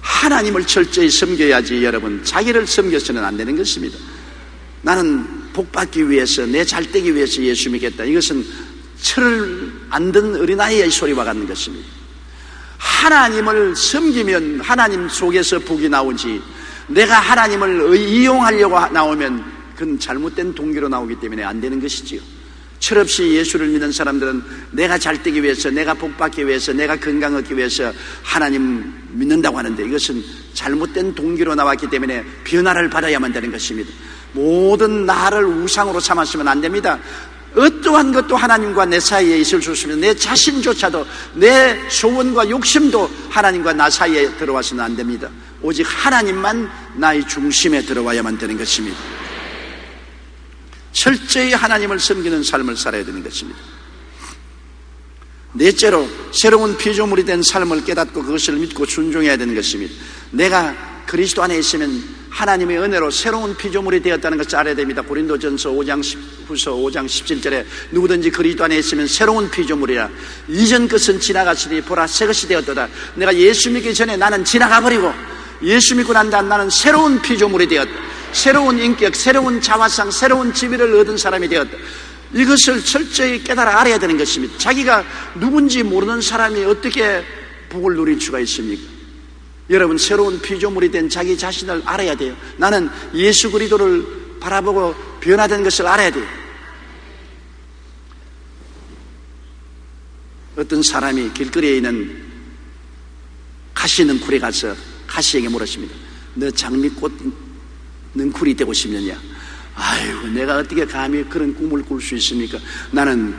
하나님을 철저히 섬겨야지 여러분, 자기를 섬겨서는 안 되는 것입니다. 나는 복받기 위해서 내 잘되기 위해서 예수 믿겠다. 이것은 철을 안 든 어린아이의 소리와 같은 것입니다. 하나님을 섬기면 하나님 속에서 복이 나오지, 내가 하나님을 이용하려고 나오면 그건 잘못된 동기로 나오기 때문에 안 되는 것이지요. 철없이 예수를 믿는 사람들은 내가 잘되기 위해서, 내가 복받기 위해서, 내가 건강 얻기 위해서 하나님 믿는다고 하는데 이것은 잘못된 동기로 나왔기 때문에 변화를 받아야만 되는 것입니다. 모든 나를 우상으로 삼았으면 안 됩니다. 어떠한 것도 하나님과 내 사이에 있을 수 없으면 내 자신조차도, 내 소원과 욕심도 하나님과 나 사이에 들어와서는 안 됩니다. 오직 하나님만 나의 중심에 들어와야만 되는 것입니다. 철저히 하나님을 섬기는 삶을 살아야 되는 것입니다. 넷째로 새로운 피조물이 된 삶을 깨닫고 그것을 믿고 순종해야 되는 것입니다. 내가 그리스도 안에 있으면 하나님의 은혜로 새로운 피조물이 되었다는 것을 알아야 됩니다. 고린도전서 5장 후서 5장 17절에 누구든지 그리스도 안에 있으면 새로운 피조물이라, 이전 것은 지나갔으니 보라 새 것이 되었도다. 내가 예수 믿기 전에 나는 지나가버리고 예수 믿고 난 다음 나는 새로운 피조물이 되었다. 새로운 인격, 새로운 자화상, 새로운 지위를 얻은 사람이 되었다. 이것을 철저히 깨달아 알아야 되는 것입니다. 자기가 누군지 모르는 사람이 어떻게 복을 누릴 수가 있습니까? 여러분, 새로운 피조물이 된 자기 자신을 알아야 돼요. 나는 예수 그리스도를 바라보고 변화된 것을 알아야 돼요. 어떤 사람이 길거리에 있는 가시 능쿨에 가서 가시에게 물었습니다. 너 장미꽃 능쿨이 되고 싶느냐? 아이고, 내가 어떻게 감히 그런 꿈을 꿀 수 있습니까? 나는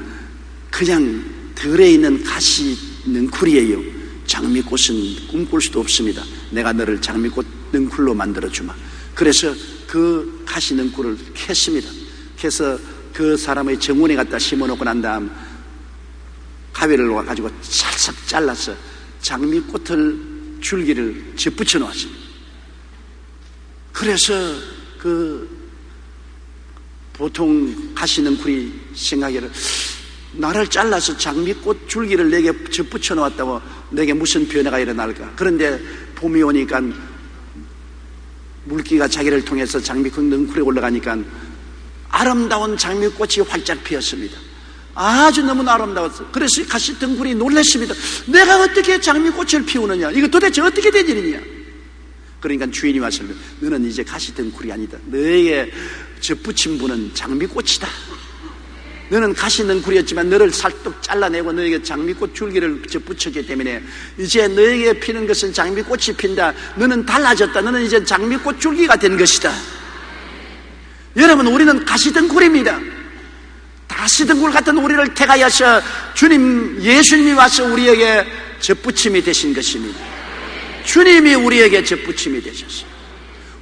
그냥 들에 있는 가시 능쿨이에요. 장미꽃은 꿈꿀 수도 없습니다. 내가 너를 장미꽃 능쿨로 만들어주마. 그래서 그 가시 능쿨을 캤습니다. 캐서 그 사람의 정원에 갖다 심어놓고 난 다음 가위를 가지고 찰싹 잘라서 장미꽃을 줄기를 접붙여 놓았습니다. 그래서 그 보통 가시 능쿨이 생각해를 나를 잘라서 장미꽃 줄기를 내게 접붙여 놓았다고 내게 무슨 변화가 일어날까? 그런데 봄이 오니까 물기가 자기를 통해서 장미꽃 능쿨에 올라가니까 아름다운 장미꽃이 활짝 피었습니다. 아주 너무나 아름다웠어요. 그래서 가시 등굴이 놀랐습니다. 내가 어떻게 장미꽃을 피우느냐? 이거 도대체 어떻게 된 일이냐? 그러니까 주인이 와서 너는 이제 가시 등굴이 아니다. 너에게 접붙인 분은 장미꽃이다. 너는 가시 능쿨이었지만 너를 살뚝 잘라내고 너에게 장미꽃 줄기를 접붙였기 때문에 이제 너에게 피는 것은 장미꽃이 핀다. 너는 달라졌다. 너는 이제 장미꽃 줄기가 된 것이다. 여러분, 우리는 가시 등굴입니다. 가시 등굴 같은 우리를 택하여서 주님, 예수님이 와서 우리에게 접붙임이 되신 것입니다. 주님이 우리에게 접붙임이 되셨어요.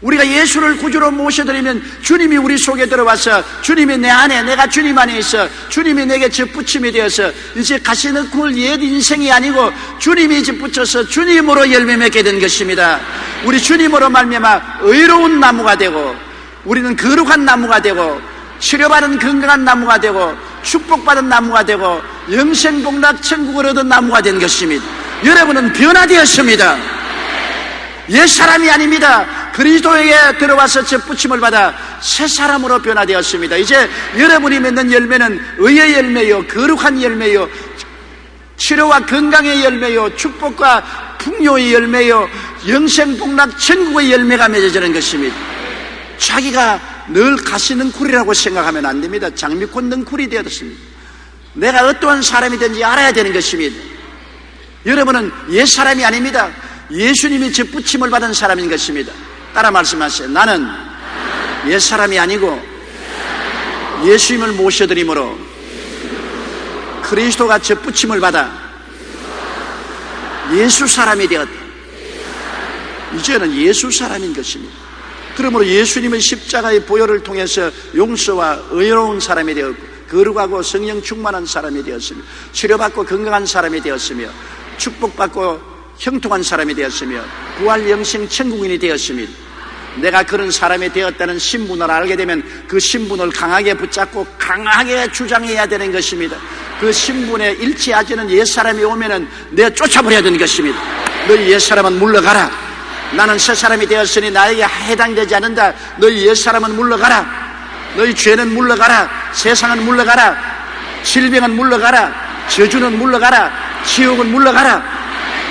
우리가 예수를 구주로 모셔드리면 주님이 우리 속에 들어와서 주님이 내 안에, 내가 주님 안에 있어 주님이 내게 접붙임이 되어서 이제 가시 능쿨 옛 인생이 아니고 주님이 접붙여서 주님으로 열매 맺게 된 것입니다. 우리 주님으로 말미암아 의로운 나무가 되고 우리는 거룩한 나무가 되고 치료받은 건강한 나무가 되고 축복받은 나무가 되고 영생복락 천국을 얻은 나무가 된 것입니다. 여러분은 변화되었습니다. 옛사람이 아닙니다. 그리스도에게 들어와서 접붙임을 받아 새 사람으로 변화되었습니다. 이제 여러분이 맺는 열매는 의의 열매요, 거룩한 열매요, 치료와 건강의 열매요, 축복과 풍요의 열매요, 영생복락 천국의 열매가 맺어지는 것입니다. 자기가 늘 가시 능쿨이라고 생각하면 안 됩니다. 장미꽃 능쿨이 되었습니다. 내가 어떠한 사람이 된지 알아야 되는 것입니다. 여러분은 옛사람이 아닙니다. 예수님이 접붙임을 받은 사람인 것입니다. 따라 말씀하세요. 나는 옛사람이 아니고 예수님을 모셔드림으로 그리스도가 접붙임을 받아 예수 사람이 되었다. 이제는 예수 사람인 것입니다. 그러므로 예수님의 십자가의 보혈을 통해서 용서와 의로운 사람이 되었고 거룩하고 성령 충만한 사람이 되었으며 치료받고 건강한 사람이 되었으며 축복받고 형통한 사람이 되었으며 부활 영생 천국인이 되었습니다. 내가 그런 사람이 되었다는 신분을 알게 되면 그 신분을 강하게 붙잡고 강하게 주장해야 되는 것입니다. 그 신분에 일치하지는 옛사람이 오면은 내가 쫓아버려야 되는 것입니다. 너희 옛사람은 물러가라. 나는 새 사람이 되었으니 나에게 해당되지 않는다. 너희 옛사람은 물러가라. 너희 죄는 물러가라. 세상은 물러가라. 질병은 물러가라. 저주는 물러가라. 지옥은 물러가라.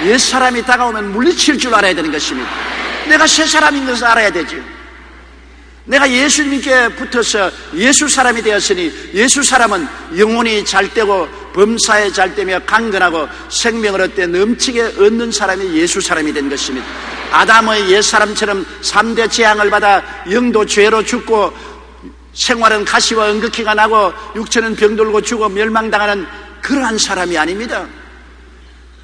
옛사람이 다가오면 물리칠 줄 알아야 되는 것입니다. 내가 새 사람인 것을 알아야 되죠. 내가 예수님께 붙어서 예수 사람이 되었으니 예수 사람은 영혼이 잘되고 범사에 잘되며 강건하고 생명을 얻되 넘치게 얻는 사람이 예수 사람이 된 것입니다. 아담의 옛사람처럼 3대 재앙을 받아 영도 죄로 죽고 생활은 가시와 응극기가 나고 육체는 병들고 죽어 멸망당하는 그러한 사람이 아닙니다.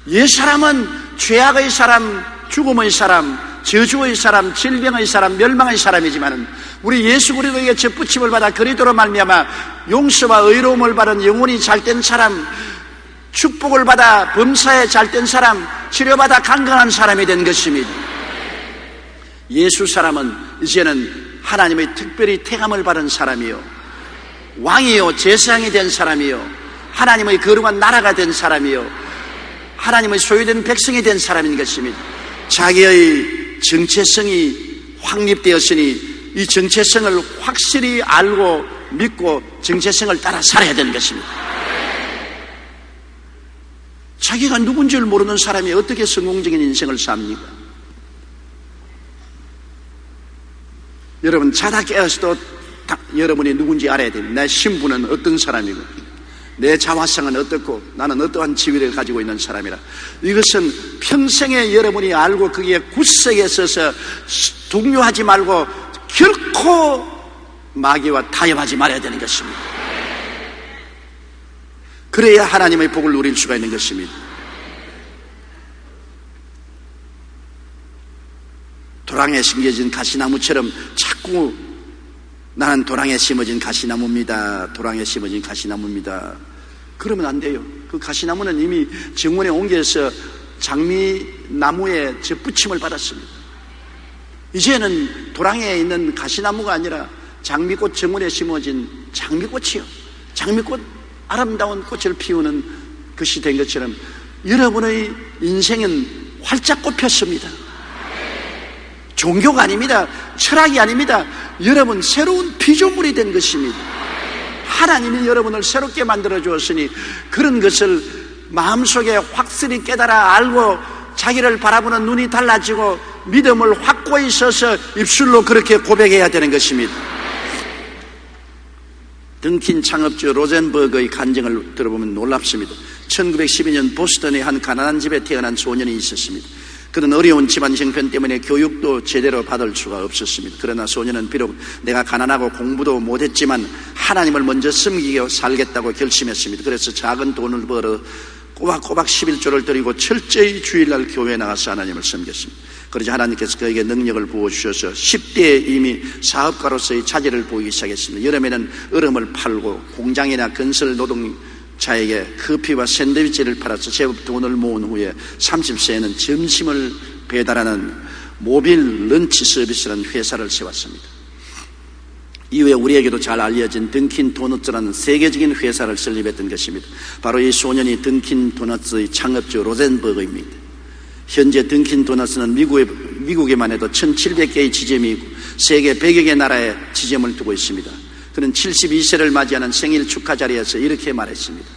옛사람은 죄악의 사람, 죽음의 사람, 저주의 사람, 질병의 사람, 멸망의 사람이지만 우리 예수 그리스도에게 접붙임을 받아 그리스도로 말미암아 용서와 의로움을 받은 영혼이 잘된 사람, 축복을 받아 범사에 잘된 사람, 치료받아 강건한 사람이 된 것입니다. 예수 사람은 이제는 하나님의 특별히 택함을 받은 사람이요, 왕이요, 제사장이 된 사람이요, 하나님의 거룩한 나라가 된 사람이요, 하나님의 소유된 백성이 된 사람인 것입니다. 자기의 정체성이 확립되었으니 이 정체성을 확실히 알고 믿고 정체성을 따라 살아야 되는 것입니다. 자기가 누군지를 모르는 사람이 어떻게 성공적인 인생을 삽니까? 여러분, 자다 깨어서도 여러분이 누군지 알아야 됩니다. 내 신분은 어떤 사람이고 내 자화성은 어떻고 나는 어떠한 지위를 가지고 있는 사람이라. 이것은 평생에 여러분이 알고 거기에 굳세게 서서 동요하지 말고 결코 마귀와 타협하지 말아야 되는 것입니다. 그래야 하나님의 복을 누릴 수가 있는 것입니다. 도랑에 심겨진 가시나무처럼 자꾸 나는 도랑에 심어진 가시나무입니다. 도랑에 심어진 가시나무입니다. 그러면 안 돼요. 그 가시나무는 이미 정원에 옮겨서 장미나무에 접붙임을 받았습니다. 이제는 도랑에 있는 가시나무가 아니라 장미꽃 정원에 심어진 장미꽃이요. 장미꽃, 아름다운 꽃을 피우는 것이 된 것처럼 여러분의 인생은 활짝 꽃폈습니다. 종교가 아닙니다. 철학이 아닙니다. 여러분 새로운 피조물이 된 것입니다. 하나님이 여러분을 새롭게 만들어 주었으니 그런 것을 마음속에 확실히 깨달아 알고 자기를 바라보는 눈이 달라지고 믿음을 확고히 서서 입술로 그렇게 고백해야 되는 것입니다. 던킨 창업주 로젠버그의 간증을 들어보면 놀랍습니다. 1912년 보스턴의 한 가난한 집에 태어난 소년이 있었습니다. 그는 어려운 집안 형편 때문에 교육도 제대로 받을 수가 없었습니다. 그러나 소년은 비록 내가 가난하고 공부도 못했지만 하나님을 먼저 섬기고 살겠다고 결심했습니다. 그래서 작은 돈을 벌어 꼬박꼬박 11조를 드리고 철저히 주일날 교회에 나가서 하나님을 섬겼습니다. 그러자 하나님께서 그에게 능력을 부어주셔서 10대에 이미 사업가로서의 차질을 보이기 시작했습니다. 여름에는 얼음을 팔고 공장이나 건설 노동자에게 커피와 샌드위치를 팔아서 제법 돈을 모은 후에 30세에는 점심을 배달하는 모빌 런치 서비스라는 회사를 세웠습니다. 이후에 우리에게도 잘 알려진 던킨 도너츠라는 세계적인 회사를 설립했던 것입니다. 바로 이 소년이 던킨 도너츠의 창업주 로젠버그입니다. 현재 던킨 도너츠는 미국에만 해도 1700개의 지점이 있고 세계 100여 개 나라에 지점을 두고 있습니다. 그는 72세를 맞이하는 생일 축하 자리에서 이렇게 말했습니다.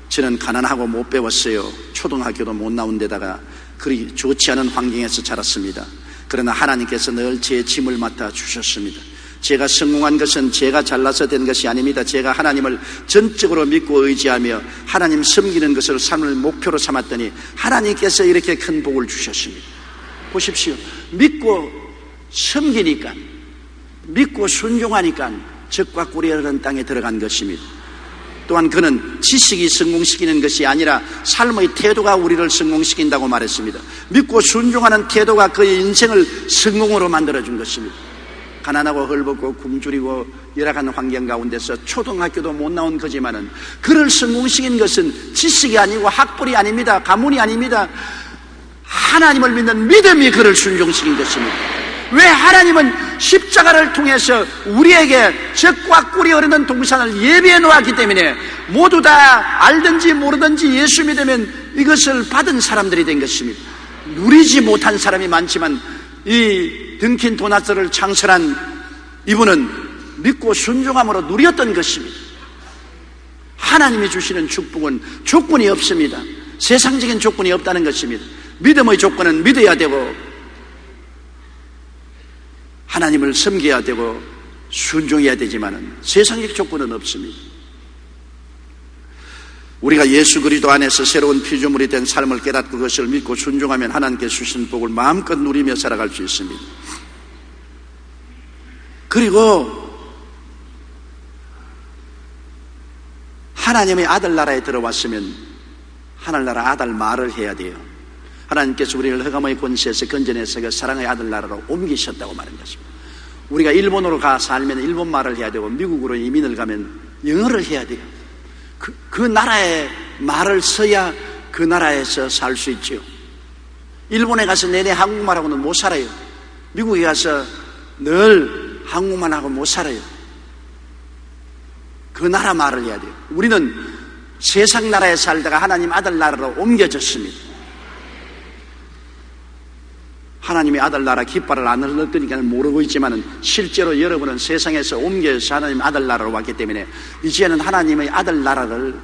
저는 가난하고 못 배웠어요. 초등학교도 못 나온 데다가 그리 좋지 않은 환경에서 자랐습니다. 그러나 하나님께서 늘 제 짐을 맡아 주셨습니다. 제가 성공한 것은 제가 잘나서 된 것이 아닙니다. 제가 하나님을 전적으로 믿고 의지하며 하나님 섬기는 것을 삶을 목표로 삼았더니 하나님께서 이렇게 큰 복을 주셨습니다. 보십시오. 믿고 섬기니까, 믿고 순종하니까 적과 꿀이 흐르는 땅에 들어간 것입니다. 또한 그는 지식이 성공시키는 것이 아니라 삶의 태도가 우리를 성공시킨다고 말했습니다. 믿고 순종하는 태도가 그의 인생을 성공으로 만들어준 것입니다. 가난하고 헐벗고 굶주리고 열악한 환경 가운데서 초등학교도 못 나온 거지만은 그를 성공시킨 것은 지식이 아니고 학벌이 아닙니다. 가문이 아닙니다. 하나님을 믿는 믿음이 그를 순종시킨 것입니다. 왜? 하나님은 십자가를 통해서 우리에게 적과 꿀이 흐르는 동산을 예비해 놓았기 때문에 모두 다 알든지 모르든지 예수 믿으면 이것을 받은 사람들이 된 것입니다. 누리지 못한 사람이 많지만 이 던킨 도너츠를 창설한 이분은 믿고 순종함으로 누렸던 것입니다. 하나님이 주시는 축복은 조건이 없습니다. 세상적인 조건이 없다는 것입니다. 믿음의 조건은 믿어야 되고 하나님을 섬겨야 되고 순종해야 되지만 세상적 조건은 없습니다. 우리가 예수 그리스도 안에서 새로운 피조물이 된 삶을 깨닫고 그것을 믿고 순종하면 하나님께 주신 복을 마음껏 누리며 살아갈 수 있습니다. 그리고 하나님의 아들 나라에 들어왔으면 하늘나라 아들 말을 해야 돼요. 하나님께서 우리를 흑암의 권세에서 건져내서 그 사랑의 아들 나라로 옮기셨다고 말한 것입니다. 우리가 일본으로 가 살면 일본 말을 해야 되고 미국으로 이민을 가면 영어를 해야 돼요. 그 나라의 말을 써야 그 나라에서 살 수 있죠. 일본에 가서 내내 한국말하고는 못 살아요. 미국에 가서 늘 한국말하고 못 살아요. 그 나라 말을 해야 돼요. 우리는 세상 나라에 살다가 하나님 아들 나라로 옮겨졌습니다. 하나님의 아들 나라 깃발을 안 흘렀으니까 모르고 있지만 실제로 여러분은 세상에서 옮겨서 하나님 아들 나라로 왔기 때문에 이제는 하나님의 아들 나라를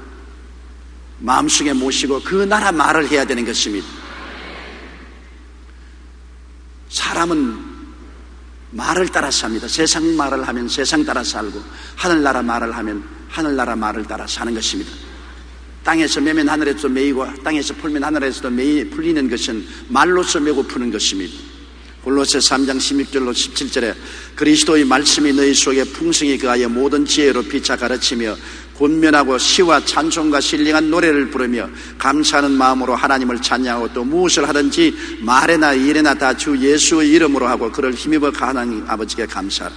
마음속에 모시고 그 나라 말을 해야 되는 것입니다. 사람은 말을 따라 삽니다. 세상 말을 하면 세상 따라 살고 하늘나라 말을 하면 하늘나라 말을 따라 사는 것입니다. 땅에서 매면 하늘에서 매이고 땅에서 풀면 하늘에서도 풀리는 것은 말로서 매고 푸는 것입니다. 골로새 3장 16절로 17절에 그리스도의 말씀이 너희 속에 풍성히 그하여 모든 지혜로 피차 가르치며 권면하고 시와 찬송과 신령한 노래를 부르며 감사하는 마음으로 하나님을 찬양하고 또 무엇을 하든지 말에나 일에나 다 주 예수의 이름으로 하고 그를 힘입어 하나님 아버지께 감사하라.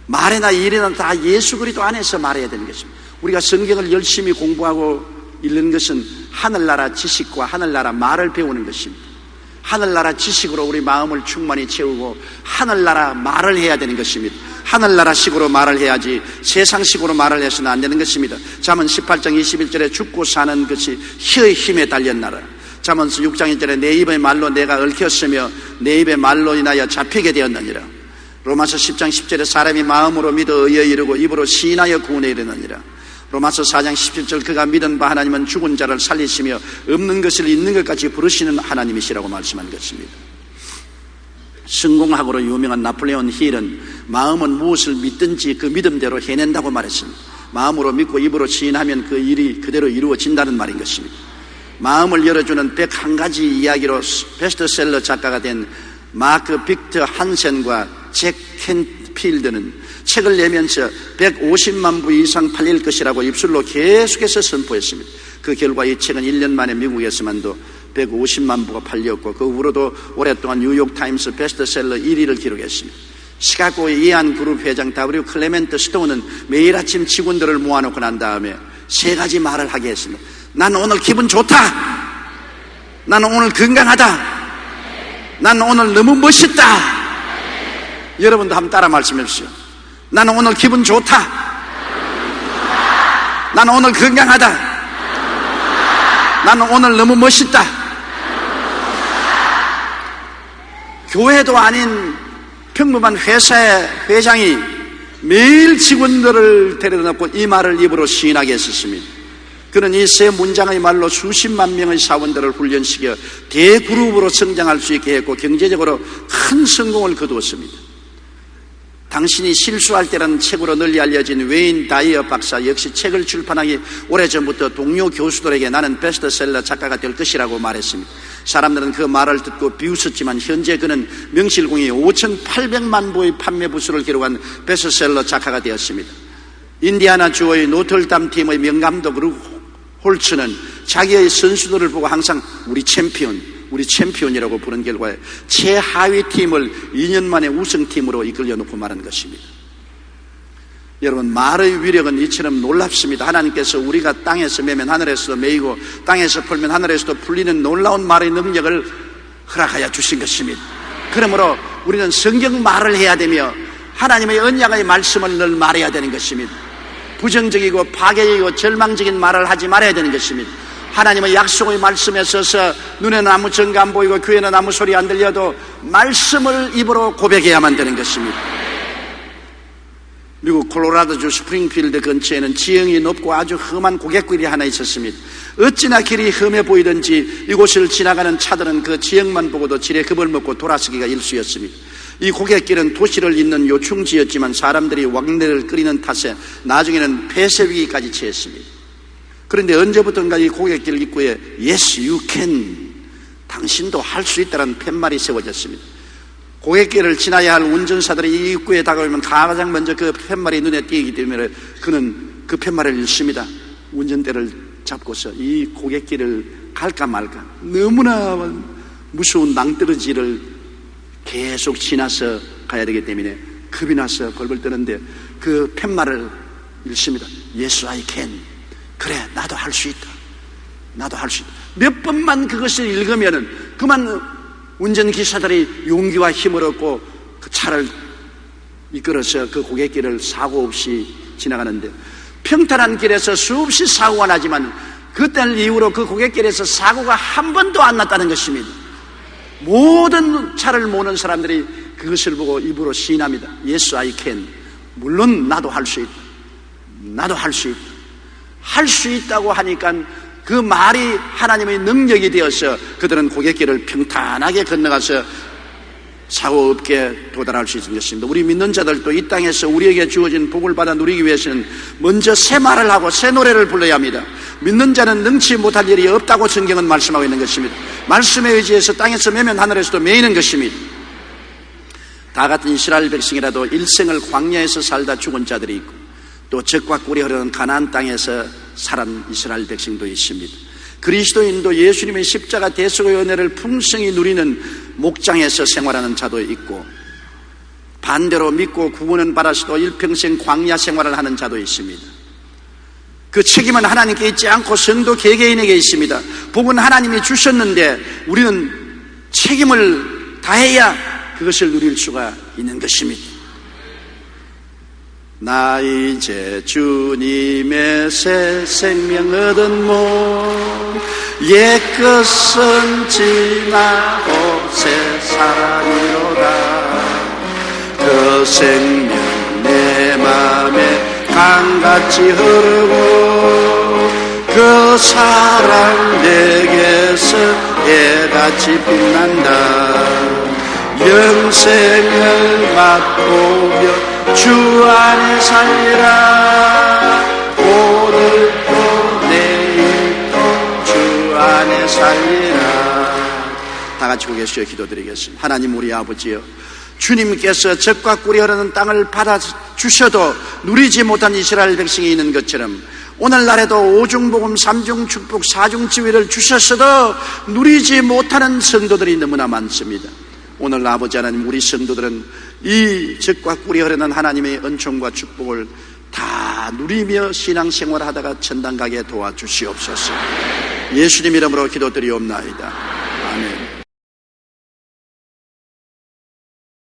말에나 일에나 다 예수 그리스도 안에서 말해야 되는 것입니다. 우리가 성경을 열심히 공부하고 읽는 것은 하늘나라 지식과 하늘나라 말을 배우는 것입니다. 하늘나라 지식으로 우리 마음을 충만히 채우고 하늘나라 말을 해야 되는 것입니다. 하늘나라식으로 말을 해야지 세상식으로 말을 해서는 안 되는 것입니다. 잠언 18장 21절에 죽고 사는 것이 혀의 힘에 달렸나라. 잠언서 6장 1절에 내 입의 말로 내가 얽혔으며 내 입의 말로 인하여 잡히게 되었느니라. 로마서 10장 10절에 사람이 마음으로 믿어 의에 이르고 입으로 시인하여 구원에 이르느니라. 로마서 4장 17절 그가 믿은 바 하나님은 죽은 자를 살리시며 없는 것을 있는 것까지 부르시는 하나님이시라고 말씀한 것입니다. 성공학으로 유명한 나폴레온 힐은 마음은 무엇을 믿든지 그 믿음대로 해낸다고 말했습니다. 마음으로 믿고 입으로 시인하면 그 일이 그대로 이루어진다는 말인 것입니다. 마음을 열어주는 101가지 이야기로 베스트셀러 작가가 된 마크 빅터 한센과 잭 캔필드는 책을 내면서 150만 부 이상 팔릴 것이라고 입술로 계속해서 선포했습니다. 그 결과 이 책은 1년 만에 미국에서만도 150만 부가 팔렸고 그 후로도 오랫동안 뉴욕타임스 베스트셀러 1위를 기록했습니다. 시카고의 이안 그룹 회장 W. 클레멘트 스톤은 매일 아침 직원들을 모아놓고 난 다음에 3가지 말을 하게 했습니다. 나는 오늘 기분 좋다. 나는 오늘 건강하다. 나는 오늘 너무 멋있다. 여러분도 한번 따라 말씀해 주십시오. 나는 오늘 기분 좋다. 나는 오늘 건강하다. 나는 오늘 너무 멋있다. 교회도 아닌 평범한 회사의 회장이 매일 직원들을 데려다 놓고 이 말을 입으로 시인하게 했었습니다. 그는 이 세 문장의 말로 수십만 명의 사원들을 훈련시켜 대그룹으로 성장할 수 있게 했고 경제적으로 큰 성공을 거두었습니다. 당신이 실수할 때라는 책으로 널리 알려진 웨인 다이어 박사 역시 책을 출판하기 오래전부터 동료 교수들에게 나는 베스트셀러 작가가 될 것이라고 말했습니다. 사람들은 그 말을 듣고 비웃었지만 현재 그는 명실공히 5,800만 부의 판매 부수를 기록한 베스트셀러 작가가 되었습니다. 인디아나 주의 노틀담 팀의 명감독 루 홀츠는 자기의 선수들을 보고 항상 우리 챔피언이라고 부른 결과에 최하위 팀을 2년 만에 우승팀으로 이끌려 놓고 말하는 것입니다. 여러분, 말의 위력은 이처럼 놀랍습니다. 하나님께서 우리가 땅에서 매면 하늘에서도 매이고 땅에서 풀면 하늘에서도 풀리는 놀라운 말의 능력을 허락하여 주신 것입니다. 그러므로 우리는 성경 말을 해야 되며 하나님의 언약의 말씀을 늘 말해야 되는 것입니다. 부정적이고 파괴적이고 절망적인 말을 하지 말아야 되는 것입니다. 하나님의 약속의 말씀에 서서 눈에는 아무 증거 안 보이고 귀에는 아무 소리 안 들려도 말씀을 입으로 고백해야만 되는 것입니다. 미국 콜로라도주 스프링필드 근처에는 지형이 높고 아주 험한 고갯길이 하나 있었습니다. 어찌나 길이 험해 보이든지 이곳을 지나가는 차들은 그 지형만 보고도 지레 겁을 먹고 돌아서기가 일쑤였습니다. 이 고갯길은 도시를 잇는 요충지였지만 사람들이 왕래를 끓이는 탓에 나중에는 폐쇄 위기까지 처했습니다. 그런데 언제부턴가 이 고갯길 입구에 Yes, you can, 당신도 할 수 있다는 팻말이 세워졌습니다. 고갯길을 지나야 할 운전사들이 이 입구에 다가오면 가장 먼저 그 팻말이 눈에 띄기 때문에 그는 그 팻말을 읽습니다. 운전대를 잡고서 이 고갯길을 갈까 말까 너무나 무서운 낭떠러지를 계속 지나서 가야 되기 때문에 겁이 나서 벌벌 떠는데 그 팻말을 읽습니다. Yes, I can. 그래, 나도 할 수 있다. 나도 할 수 있다. 몇 번만 그것을 읽으면은 그만 운전기사들이 용기와 힘을 얻고 그 차를 이끌어서 그 고갯길을 사고 없이 지나가는데 평탄한 길에서 수없이 사고가 나지만 그때를 이후로 그 고갯길에서 사고가 한 번도 안 났다는 것입니다. 모든 차를 모는 사람들이 그것을 보고 입으로 시인합니다. Yes, I can. 물론 나도 할 수 있다. 나도 할 수 있다. 할 수 있다고 하니까 그 말이 하나님의 능력이 되어서 그들은 고갯길을 평탄하게 건너가서 사고 없게 도달할 수 있는 것입니다. 우리 믿는 자들도 이 땅에서 우리에게 주어진 복을 받아 누리기 위해서는 먼저 새 말을 하고 새 노래를 불러야 합니다. 믿는 자는 능치 못할 일이 없다고 성경은 말씀하고 있는 것입니다. 말씀에 의지해서 땅에서 매면 하늘에서도 매이는 것입니다. 다 같은 이스라엘 백성이라도 일생을 광야에서 살다 죽은 자들이 있고 또 젖과 꿀이 흐르는 가나안 땅에서 살은 이스라엘 백성도 있습니다. 그리스도인도 예수님의 십자가 대속의 은혜를 풍성히 누리는 목장에서 생활하는 자도 있고 반대로 믿고 구원은 받아서도 일평생 광야 생활을 하는 자도 있습니다. 그 책임은 하나님께 있지 않고 성도 개개인에게 있습니다. 복은 하나님이 주셨는데 우리는 책임을 다해야 그것을 누릴 수가 있는 것입니다. 나 이제 주님의 새 생명 얻은 몸 옛것은 지나고 새 사람이로다. 그 생명 내 맘에 강같이 흐르고 그 사랑 내게서 해같이 빛난다. 영생을 맛보며 주 안에 살리라. 오늘도 내일도 주 안에 살리라. 다 같이 고개 숙여 기도드리겠습니다. 하나님 우리 아버지여, 주님께서 젖과 꿀이 흐르는 땅을 받아주셔도 누리지 못한 이스라엘 백성이 있는 것처럼 오늘날에도 오중복음, 삼중축복, 사중지위를 주셨어도 누리지 못하는 성도들이 너무나 많습니다. 오늘 아버지 하나님, 우리 성도들은 이 젖과 꿀이 흐르는 하나님의 은총과 축복을 다 누리며 신앙생활을 하다가 천당 가게 도와주시옵소서. 예수님 이름으로 기도드리옵나이다. 아멘.